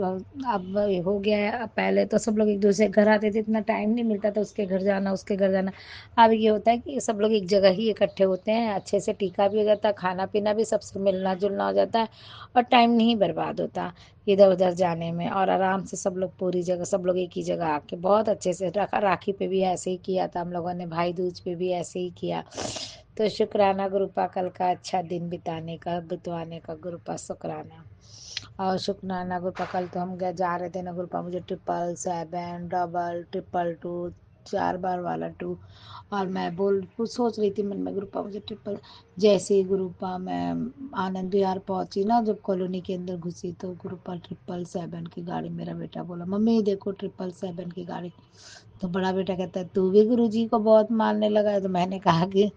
अब हो गया है। अब पहले तो सब लोग एक दूसरे के घर आते थे, इतना टाइम नहीं मिलता था उसके घर जाना उसके घर जाना। अब ये होता है कि सब लोग एक जगह ही इकट्ठे होते हैं, अच्छे से टीका भी हो जाता है, खाना पीना भी, सबसे मिलना जुलना हो जाता है और टाइम नहीं बर्बाद होता इधर उधर जाने में। और आराम से सब लोग पूरी जगह, सब लोग एक ही जगह आके बहुत अच्छे से रखा। राखी पे भी ऐसे ही किया था हम लोगों ने, भाई दूज पे भी ऐसे ही किया। तो शुक्राना गुरुपा कल का अच्छा दिन बितवाने का गुरुपा शुक्राना। और शुक्राना गुरुपा कल तो हम गए जा रहे थे ना गुरुपा, मुझे 777 डबल 222 4 बार वाला 2, और मैं कुछ सोच रही थी मन में गुरुपा मुझे ट्रिपल। जैसे ही गुरुपा मैं आनंद विहार पहुंची ना, जब कॉलोनी के अंदर घुसी तो गुरुपा 777 की गाड़ी, मेरा बेटा बोला मम्मी देखो 777 की गाड़ी। तो बड़ा बेटा कहता है तू भी गुरुजी को बहुत मानने लगा है। तो मैंने कहा कि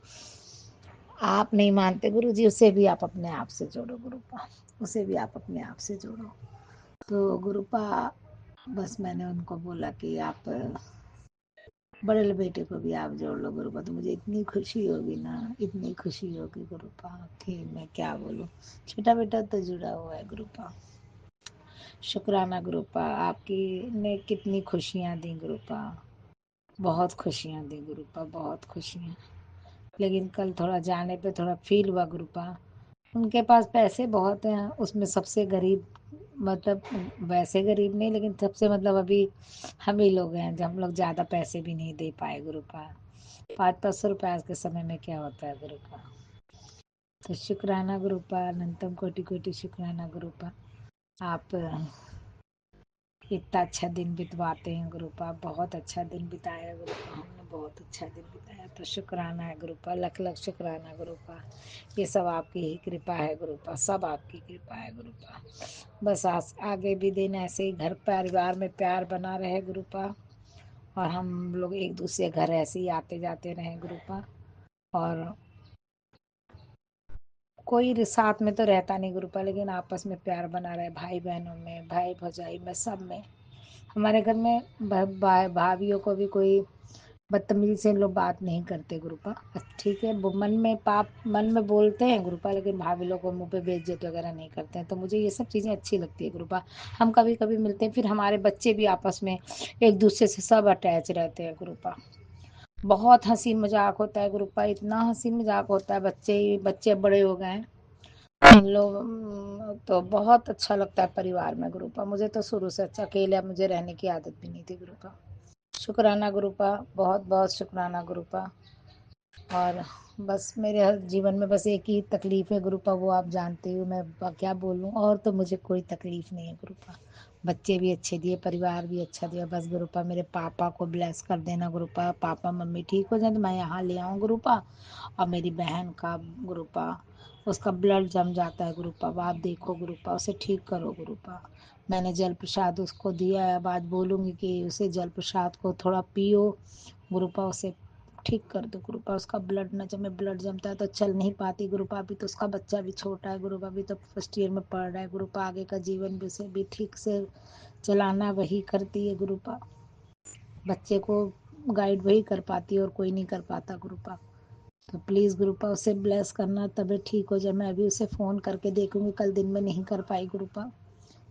आप नहीं मानते गुरुजी, उसे भी आप अपने आप से जोड़ो गुरुपा, उसे भी आप अपने आप से जोड़ो। तो गुरुपा बस मैंने उनको बोला कि आप बड़े बेटे को भी आप जोड़ लो गुरुपा, तो मुझे इतनी खुशी होगी ना, इतनी खुशी होगी गुरुपा कि मैं क्या बोलूँ। छोटा बेटा तो जुड़ा हुआ है गुरुपा। शुक्राना गुरुपा, आपकी ने कितनी खुशियाँ दी गुरुपा, बहुत खुशियाँ दी गुरुपा, बहुत खुशियाँ। लेकिन कल थोड़ा जाने पे थोड़ा फील हुआ गुरुपा, उनके पास पैसे बहुत हैं, उसमें सबसे गरीब, मतलब वैसे गरीब नहीं लेकिन सबसे, मतलब अभी हम ही लोग हैं जो हम लोग ज़्यादा पैसे भी नहीं दे पाए गुरुपा। 500-500 रुपये आज के समय में क्या होता है गुरुपा। तो शुक्राना गुरुपा, अनंतम कोटि कोटि शुक्राना गुरुपा, आप इतना अच्छा दिन बितवाते हैं गुरुपा, बहुत अच्छा दिन बिताया गुरुपा, हमने बहुत अच्छा दिन बिताया। तो शुक्राना है गुरुपा, लख लख शुक्राना गुरुपा, ये सब आपकी ही कृपा है गुरुपा, सब आपकी कृपा है गुरुपा। बस आगे भी दिन ऐसे ही घर परिवार में प्यार बना रहे गुरुपा, और हम लोग एक दूसरे घर ऐसे ही आते जाते रहे गुरुपा। और कोई साथ में तो रहता नहीं गुरुपा, लेकिन आपस में प्यार बना रहे, भाई बहनों में, भाई भौजाई में, सब में। हमारे घर में भाभियों को भी कोई बदतमीजी से लोग बात नहीं करते गुरुपा, ठीक है। वो मन में बोलते हैं गुरुपा, लेकिन भाभी लोग को मुंह पे बेइज्जत वगैरह नहीं करते हैं। तो मुझे ये सब चीज़ें अच्छी लगती है गुरुपा। हम कभी कभी मिलते हैं, फिर हमारे बच्चे भी आपस में एक दूसरे से सब अटैच रहते हैं गुरुपा। बहुत हंसी मजाक होता है गुरुपा, इतना हंसी मजाक होता है, बच्चे बड़े हो गए हैं हम लोग। तो बहुत अच्छा लगता है परिवार में गुरुपा। मुझे तो शुरू से अच्छा, अकेले मुझे रहने की आदत भी नहीं थी गुरुपा। शुक्राना गुरुपा, बहुत बहुत शुक्राना गुरुपा। और बस मेरे हर जीवन में बस एक ही तकलीफ़ है गुरुपा, वो आप जानते हो, मैं क्या बोलूँ, और तो मुझे कोई तकलीफ़ नहीं है गुरुपा। बच्चे भी अच्छे दिए, परिवार भी अच्छा दिया। बस गुरुपा मेरे पापा को ब्लेस कर देना गुरुपा, पापा मम्मी ठीक हो जाए तो मैं यहाँ ले आऊँ गुरुपा। और मेरी बहन का गुरुपा, उसका ब्लड जम जाता है गुरुपा, अब आप देखो गुरुपा, उसे ठीक करो गुरुपा। मैंने जल प्रसाद उसको दिया है, अब आज बोलूँगी कि उसे जल प्रसाद को थोड़ा पियो गुरुपा, उसे ठीक कर दो गुरुपा, उसका ब्लड न जमे। ब्लड जमता है तो चल नहीं पाती गुरुपा, अभी तो उसका बच्चा भी छोटा है गुरुपा, अभी तो फर्स्ट ईयर में पढ़ रहा है गुरुपा, आगे का जीवन भी उसे भी ठीक से चलाना वही करती है गुरुपा। बच्चे को गाइड वही कर पाती है और कोई नहीं कर पाता गुरुपा। तो प्लीज़ गुरुपा उसे ब्लेस करना, तबीयत ठीक हो जाए। मैं अभी उसे फ़ोन करके देखूंगी, कल दिन में नहीं कर पाई गुरुपा।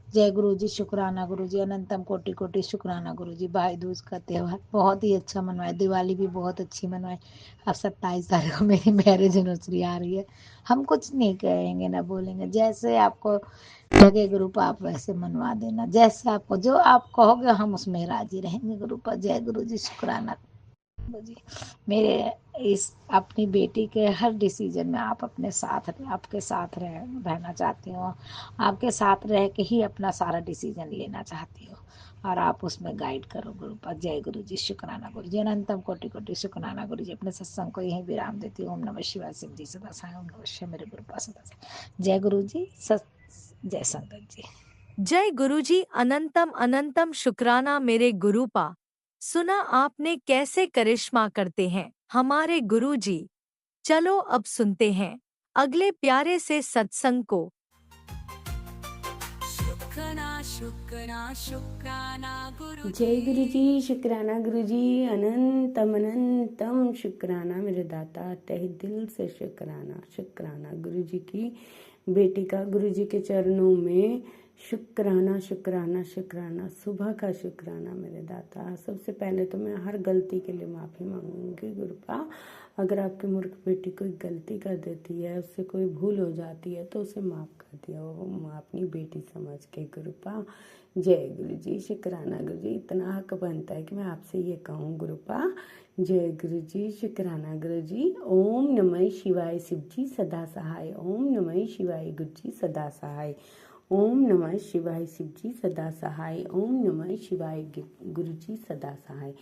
जय गुरु जी, शुक्राना गुरु जी, अनंतम कोटि कोटि शुक्राना गुरु जी। भाई दूज का त्यौहार बहुत ही अच्छा मनवाए, दिवाली भी बहुत अच्छी मनवाए। अब 27 तारीख को मेरी मैरिज एनिवर्सरी आ रही है। हम कुछ नहीं कहेंगे ना बोलेंगे, जैसे आपको लगे गुरुपा आप वैसे मनवा देना, जैसे आपको जो आप कहोगे हम उसमें राजी रहेंगे गुरुपा। जय गुरु जी, शुक्राना गुरु जी। मेरे इस अपनी बेटी के हर डिसीजन में आप अपने साथ आपके साथ रहना चाहती हो, आपके साथ रह के ही अपना सारा डिसीजन लेना चाहती हो, और आप उसमें गाइड करो गुरुपा। जय गुरु जी, शुक्राना गुरु जी, अनंतम कोटि कोटि शुक्राना गुरु जी। अपने सत्संग को यहीं विराम देती हूँ। ओम नमः शिवाय, शिव जी सदा साई। ओम नमः शिवाय, मेरे गुरुपा सदा साई। जय गुरु जी, जय संगत जी। जय गुरुजी, अनंतम अनंतम शुक्राना मेरे गुरुपा। सुना आपने कैसे करिश्मा करते हैं हमारे गुरुजी। चलो अब सुनते हैं अगले प्यारे से सत्संग को। शुक्राना शुक्राना शुक्राना गुरु जय गुरु जी, शुक्राना गुरु जी, अनंतम अनंतम शुक्राना मेरे दाता, तहे दिल से शुक्राना। शुक्राना गुरु जी की बेटी का गुरु जी के चरणों में शुक्राना शुक्राना शुक्राना। सुबह का शुक्राना मेरे दाता। सबसे पहले तो मैं हर गलती के लिए माफ़ी मांगूंगी गुरुपा। अगर आपकी मूर्ख बेटी कोई गलती कर देती है, उससे कोई भूल हो जाती है, तो उसे माफ़ कर दिया वो माँ अपनी बेटी समझ के गुरुपा। जय गुरु जी, शुक्राना गुरु जी। इतना हक बनता है कि मैं आपसे ये कहूँ गुरुपा। जय गुरु जी, शुक्राना गुरु जी। ओम नमः शिवाय, शिव जी सदा सहाय। ओम नमः शिवाय, गुरु जी सदा सहाय। ओम नमः शिवाय, शिव जी सदा सहाय। ओम नमः शिवाय, गुरु जी सदा सहाय।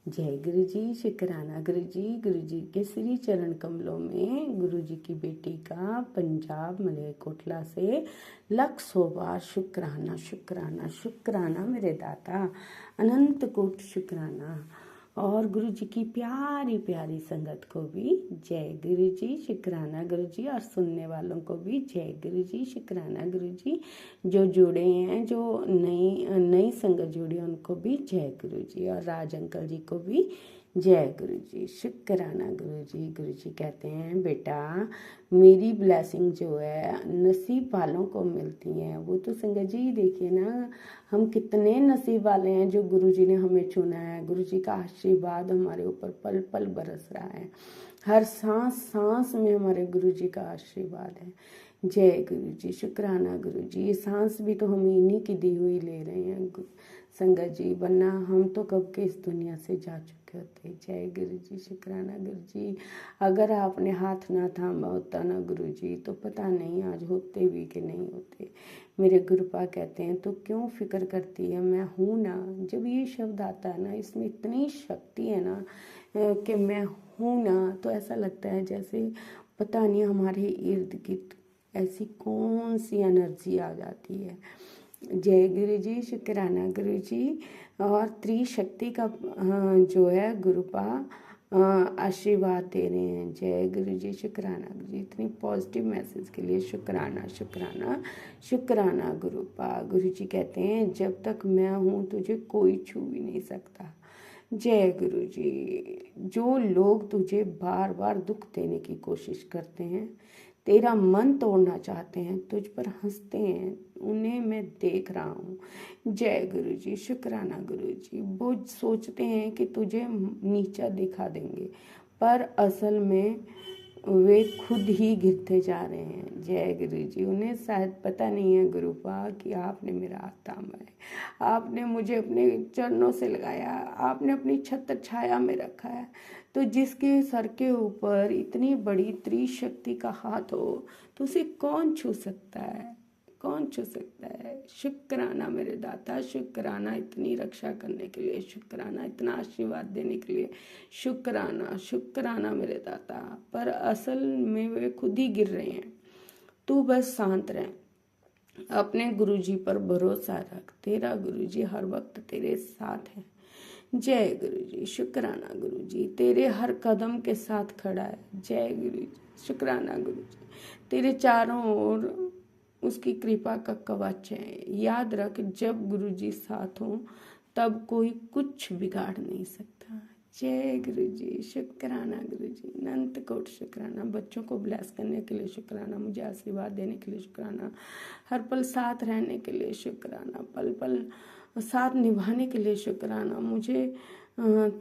जय गुरु जी, शुक्राना गुरु जी। गुरु जी के श्री चरण कमलों में गुरु जी की बेटी का पंजाब मलेरकोटला से लख 100 बार शुक्राना शुक्राना शुक्राना मेरे दाता। अनंत कोट शुक्राना। और गुरु जी की प्यारी प्यारी संगत को भी जय गुरु जी, शुक्राना गुरु जी। और सुनने वालों को भी जय गुरु जी, शुक्राना गुरु जी। जो जुड़े हैं, जो नई संगत जुड़ी है, उनको भी जय गुरु जी। और राज अंकल जी को भी जय गुरु जी, शुक्राना गुरु जी। गुरु जी कहते हैं बेटा, मेरी ब्लेसिंग जो है नसीब वालों को मिलती है। वो तो संगत जी देखिए ना, हम कितने नसीब वाले हैं जो गुरु जी ने हमें चुना है। गुरु जी का आशीर्वाद हमारे ऊपर पल पल बरस रहा है। हर सांस सांस में हमारे गुरु जी का आशीर्वाद है। जय गुरु जी, शुक्राना गुरु जी। ये सांस भी तो हम इन्हीं की दी हुई ले रहे हैं संगत जी, वरना हम तो कब के इस दुनिया से जा चुके होते। जय गुरु जी, शुक्राना गुरु जी। अगर आपने हाथ ना थामा होता ना गुरु जी, तो पता नहीं आज होते भी कि नहीं होते। मेरे गुरुपा कहते हैं तो क्यों फिक्र करती है, मैं हूँ ना। जब ये शब्द आता है ना, इसमें इतनी शक्ति है ना कि मैं हूँ ना, तो ऐसा लगता है जैसे पता नहीं हमारे इर्द गिर्द ऐसी कौन सी एनर्जी आ जाती है। जय गुरु जी, शुक्राना गुरु जी। और त्रिशक्ति का जो है गुरुपा आशीर्वाद दे रहे हैं। जय गुरु जी, शुक्राना गुरु जी। इतनी पॉजिटिव मैसेज के लिए शुक्राना शुक्राना शुक्राना गुरुपा। गुरु जी कहते हैं जब तक मैं हूँ तुझे कोई छू भी नहीं सकता। जय गुरु जी। जो लोग तुझे बार बार दुख देने की कोशिश करते हैं, तेरा मन तोड़ना चाहते हैं, तुझ पर हंसते हैं, उन्हें मैं देख रहा हूँ। जय गुरु जी, शुक्राना गुरु जी। वो सोचते हैं कि तुझे नीचा दिखा देंगे, पर असल में वे खुद ही गिरते जा रहे हैं। जय गुरु जी। उन्हें शायद पता नहीं है गुरुपा कि आपने मेरा हाथ थामा है, आपने मुझे अपने चरणों से लगाया, आपने अपनी छत्र छाया में रखा है। तो जिसके सर के ऊपर इतनी बड़ी त्रिशक्ति का हाथ हो, तो उसे कौन छू सकता है, कौन छू सकता है। शुक्राना मेरे दाता, शुक्राना इतनी रक्षा करने के लिए, शुक्राना इतना आशीर्वाद देने के लिए, शुक्राना शुक्राना मेरे दाता। पर असल में वे खुद ही गिर रहे हैं। तू बस शांत रह, अपने गुरुजी पर भरोसा रख, तेरा गुरुजी हर वक्त तेरे साथ है। जय गुरु जी, शुक्राना गुरु जी। तेरे हर कदम के साथ खड़ा है। जय गुरु जी, शुक्राना गुरु जी। तेरे चारों ओर उसकी कृपा का कवच है। याद रख, जब गुरु जी साथ हों तब कोई कुछ बिगाड़ नहीं सकता। जय गुरु जी, शुक्राना गुरु जी, अनंत कोट शुक्राना। बच्चों को ब्लेस करने के लिए शुक्राना, मुझे आशीर्वाद देने के लिए शुक्राना, हर पल साथ रहने के लिए शुक्राना, पल पल साथ निभाने के लिए शुक्राना, मुझे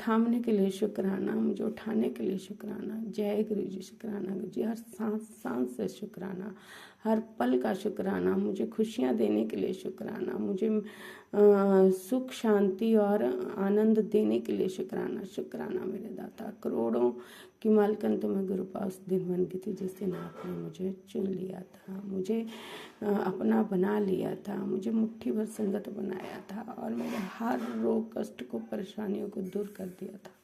थामने के लिए शुक्राना, मुझे उठाने के लिए शुक्राना। जय गुरु जी, शुक्राना गुरु जी, हर सांस सांस से शुक्राना, हर पल का शुक्राना, मुझे खुशियाँ देने के लिए शुक्राना, मुझे सुख शांति और आनंद देने के लिए शुक्राना। शुक्राना मेरे दाता, करोड़ों की मालकन तो मैं गुरु पास दिन बन गई थी जिस दिन आपने मुझे चुन लिया था, मुझे अपना बना लिया था, मुझे मुट्ठी भर संगत बनाया था और मेरे हर रोग कष्ट को परेशानियों को दूर कर दिया था।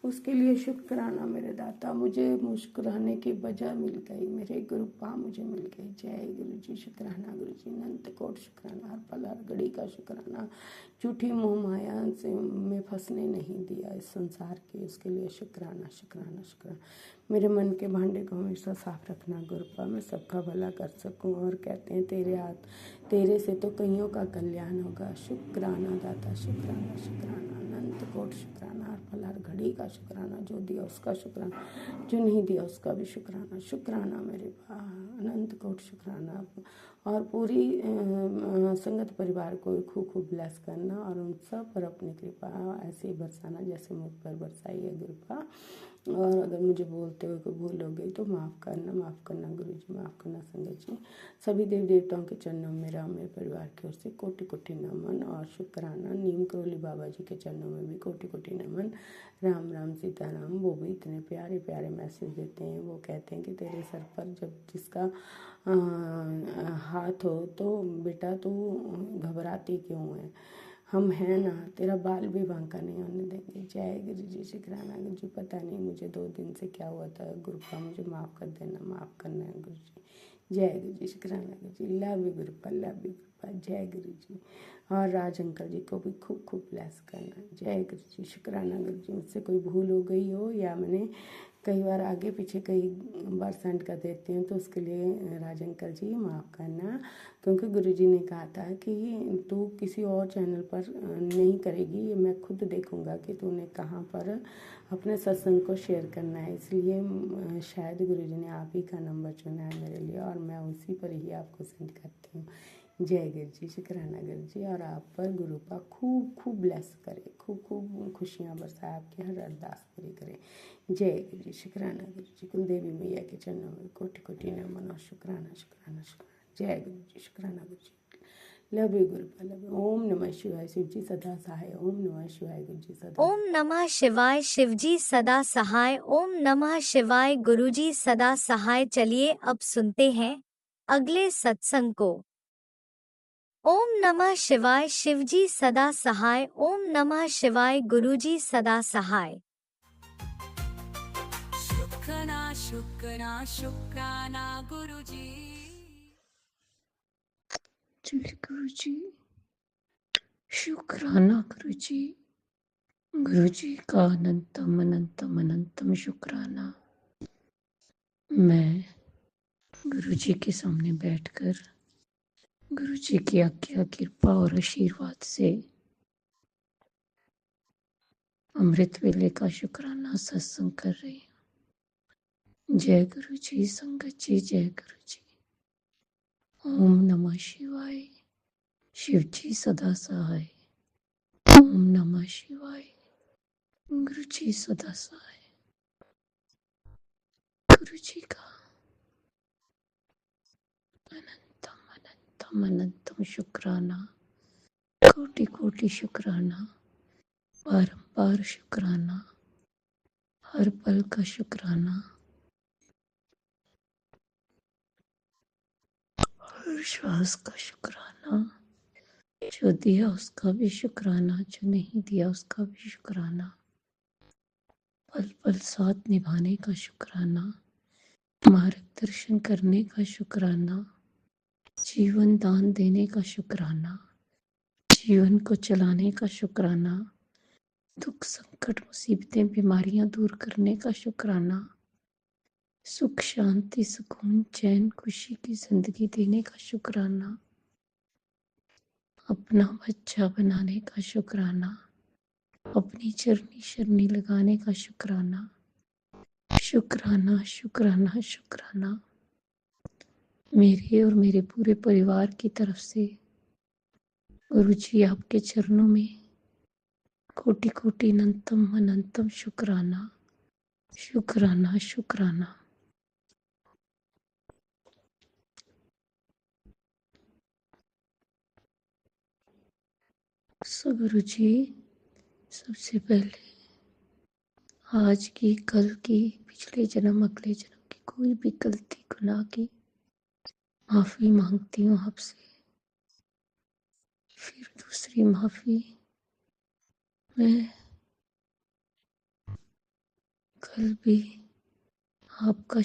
उसके लिए शुक्राना मेरे दाता, मुझे मुस्कुराने की वजह मिल गई, मेरे गुरु पा मुझे मिल गई। जय गुरु जी, शुक्राना गुरु जी, अनंत कोट शुक्राना, हर पल हर घड़ी का शुक्राना। झूठी मोह माया से में फंसने नहीं दिया इस संसार के, उसके लिए शुक्राना शुक्राना शुक्राना। मेरे मन के भांडे को हमेशा साफ रखना गुरुपा, मैं सबका भला कर सकूं। और कहते हैं तेरे से तो कईयों का कल्याण होगा। शुक्राना दाता, शुक्राना शुक्राना, अनंत कोट शुक्राना, हर पल हर घड़ी का शुक्राना। जो दिया उसका शुक्राना, जो नहीं दिया उसका भी शुक्राना। शुक्राना मेरे पा, अनंत कोट शुक्राना। और पूरी संगत परिवार को खूब खूब ब्लेस करना और उन सब पर अपनी कृपा ऐसे ही बरसाना जैसे मुझ पर बरसाई है गुरुपा। और अगर मुझे बोलते हुए कोई भूल हो गई तो माफ़ करना गुरु जी, माफ़ करना संगत जी। सभी देवी देवताओं के चरणों में मेरा मेरे परिवार की ओर से कोटि कोटि नमन और शुक्राना। नीम करोली बाबा जी के चरणों में भी कोटि कोटि नमन। राम राम सीताराम, वो भी इतने प्यारे प्यारे मैसेज देते हैं। वो कहते हैं कि तेरे सर पर जब जिसका हाथ हो तो बेटा तू घबराती क्यों है, हम हैं ना, तेरा बाल भी बांका नहीं होने देंगे। जय गुरु जी, शुक्राना गुरु जी। पता नहीं मुझे 2 दिन से क्या हुआ था गुरुपा, मुझे माफ़ कर देना, माफ़ करना है गुरु जी। जय गुरु जी, शुक्राना Guru ji, love you Gurupa, love you Gurupa. जय गुरु जी। और राज अंकल जी को भी खूब खूब ब्लेस करना। जय गुरु जी, शुक्राना गुरु जी। मुझसे कोई भूल हो गई हो या मैंने कई बार आगे पीछे कई बार सेंड कर देती हूँ तो उसके लिए राज अंकल जी माफ़ करना, क्योंकि गुरुजी ने कहा था कि तू किसी और चैनल पर नहीं करेगी, ये मैं खुद देखूंगा कि तूने कहाँ पर अपने सत्संग को शेयर करना है। इसलिए शायद गुरुजी ने आप ही का नंबर चुना है मेरे लिए और मैं उसी पर ही आपको सेंड करती हूँ। जय गुरु जी, शुक्राना गुरु जी। और आप पर गुरुपा खूब खूब ब्लेस करे, खूब खूब खुशियाँ बरसाए, आपकी हर अरदास पूरी करे। जय गुरु जी, शुक्राना गुरु जी। कुलदेवी मैया के चरणों में कोटि कोटि नमन और शुक्राना शुक्राना शुक्राना। जय गुरु जी, शुक्राना Guru ji. Love you Gurupa, love you. ओम नमः शिवाय, शिव जी सदा सहाय। ओम नमः शिवाय, गुरु जी सदा ओम नमः शिवाय, शिवजी सदा सहाय। ओम नमः शिवाय, गुरुजी सदा सहाय। चलिए अब सुनते हैं अगले सत्संग को। ओम नमः शिवाय, शिवजी सदा सहाय। ओम नमः शिवाय, गुरुजी सदा सहाय। शुक्राना शुक्राना गुरुजी। जय गुरु जी, शुक्राना गुरु जी। गुरु जी का अनंतम अनंतम अनंतम शुक्राना। मैं गुरु जी के सामने बैठकर गुरु जी की आज्ञा, कृपा और आशीर्वाद से अमृत वेले का शुक्राना सत्संग कर रही हूँ। जय गुरु जी, संगत जी, जय गुरु जी। ओम नमः शिवाय, शिव जी सदा सहाय। ओम नमः शिवाय, गुरु जी सदा सहाय। गुरु जी का अनंतम अनंतम अनंतम शुक्राना, कोटि कोटि शुक्राना, बारंबार शुक्राना, हर पल का शुक्राना, हर श्वास का शुक्राना। जो दिया उसका भी शुक्राना, जो नहीं दिया उसका भी शुक्राना। पल पल साथ निभाने का शुक्राना, मार्गदर्शन करने का शुक्राना, जीवन दान देने का शुक्राना, जीवन को चलाने का शुक्राना, दुख संकट मुसीबतें बीमारियां दूर करने का शुक्राना, सुख शांति सुकून चैन खुशी की जिंदगी देने का शुक्राना, अपना बच्चा बनाने का शुक्राना अपनी चरनी शरनी लगाने का शुक्राना, शुक्राना शुक्राना शुक्राना मेरे और मेरे पूरे परिवार की तरफ से गुरु जी आपके चरणों में कोटि कोटि अनंतम अनंतम शुक्राना, शुक्राना शुक्राना। सो गुरु जी, सबसे पहले आज की, कल की, पिछले जन्म अगले जन्म की कोई भी गलती गुनाह की माफी मांगती हूँ आपसे। फिर दूसरी माफी, मैं कल भी आपका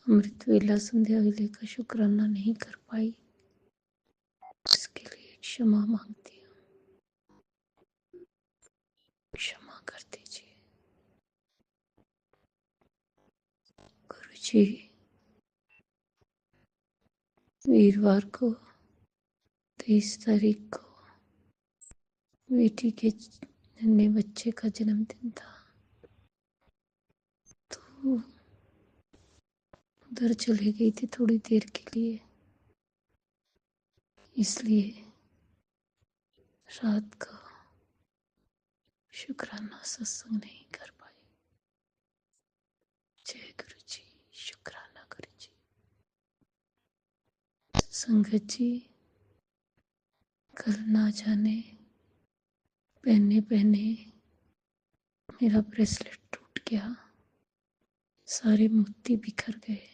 अमृत वेला संध्या वेले का शुक्राना नहीं कर पाई, इसके लिए क्षमा मांगती हूँ, क्षमा कर दीजिए। गुरु जी, वीरवार को 23 तारीख को बेटी के नन्हे बच्चे का जन्मदिन था, तो उधर चले गई थी थोड़ी देर के लिए, इसलिए रात को शुक्राना सत्संग नहीं कर पाई। जय गुरु जी, शुक्राना गुरु जी। संगत जी, कल ना जाने पहने पहने मेरा ब्रेसलेट टूट गया, सारे मोती बिखर गए।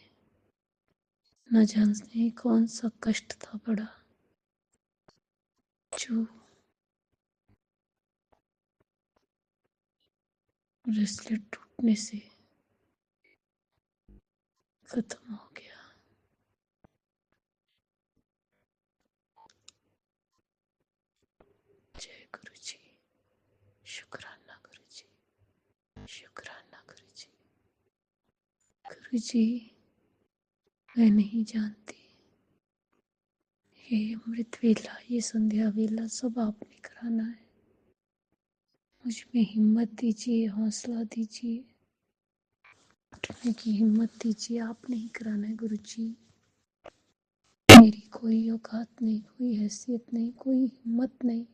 न जाने कौन सा कष्ट था बड़ा, जो ब्रेसलेट टूटने से खत्म हो गया। जय गुरु जी, शुक्राना गुरु जी, शुक्राना गुरु जी। गुरु जी, मैं नहीं जानती, ये अमृत वेला, ये संध्या वेला सब आपने कराना है। मुझ में हिम्मत दीजिए, हौसला दीजिए, उठने की हिम्मत दीजिए। आपने ही कराना है गुरु जी, मेरी कोई औकात नहीं, कोई हैसियत नहीं, कोई हिम्मत नहीं,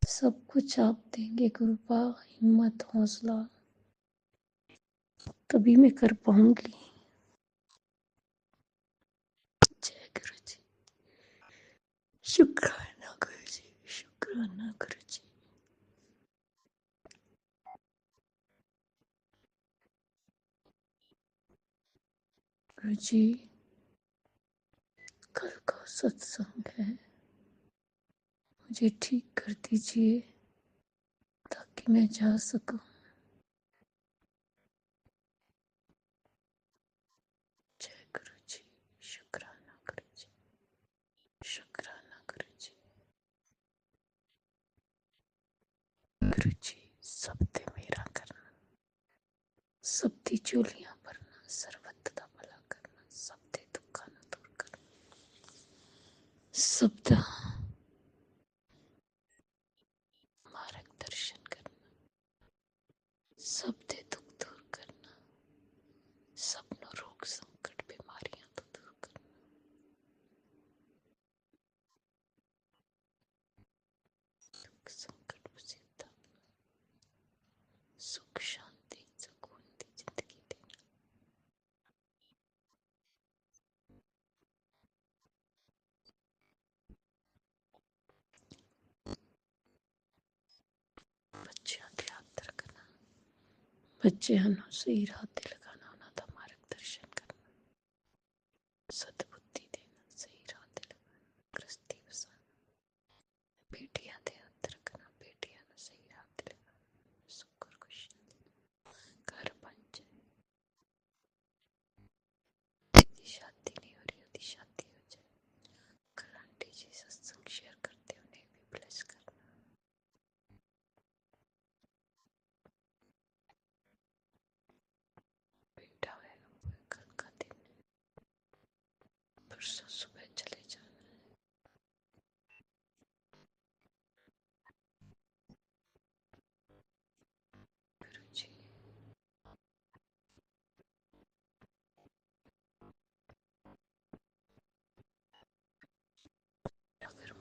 सब कुछ आप देंगे। कृपा, हिम्मत, हौसला, तभी मैं कर पाऊंगी। जय गुरु जी, शुक्राना गुरु जी, शुक्राना गुरु जी। गुरु जी, कल को सत्संग है, मुझे ठीक कर दीजिए ताकि मैं जा सकूं। जय गुरु जी, शुक्राना गुरु जी, शुक्राना गुरु जी। गुरु जी, सबते मेरा करना, सबती चोलियां भरना, सर्वत्र दा भला करना, सबते दुखा न दूर करना, सबदा मार्गदर्शन करना, सबते दुख दूर करना, सबनो रोग संकट बीमारियां तो दूर करना। दुख संकट मुसीबत, सुख शांति सुकून दी जिंदगी देना। बच्चों के हाथ रखना, बच्चे सही राह ते लगाना, उन्हें दा मार्गदर्शन करना, सद्बुद्धि देना, सही राह ते लगाना, गृहस्थी बसाना। बेटियां दे हाथ रखना, बेटियां नूं सही राह ते लगाना, सुख और खुशियां देना, घर बन जाए। जिसकी शादी नहीं हो रही उसकी शादी हो जाए। कल आंटी जी सत्संग शेयर करते, उन्हें भी ब्लेस करना। बेटा है, कल का दिन परसों सुबह चले जाना है।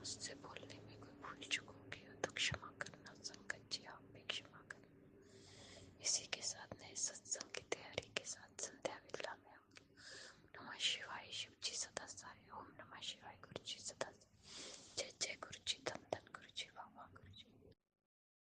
मुझसे बोलने में कोई भूल चूक हो गई हो तो क्षमा करना। संगत जी आप भी क्षमा करना। इसी के साथ नए सत्संग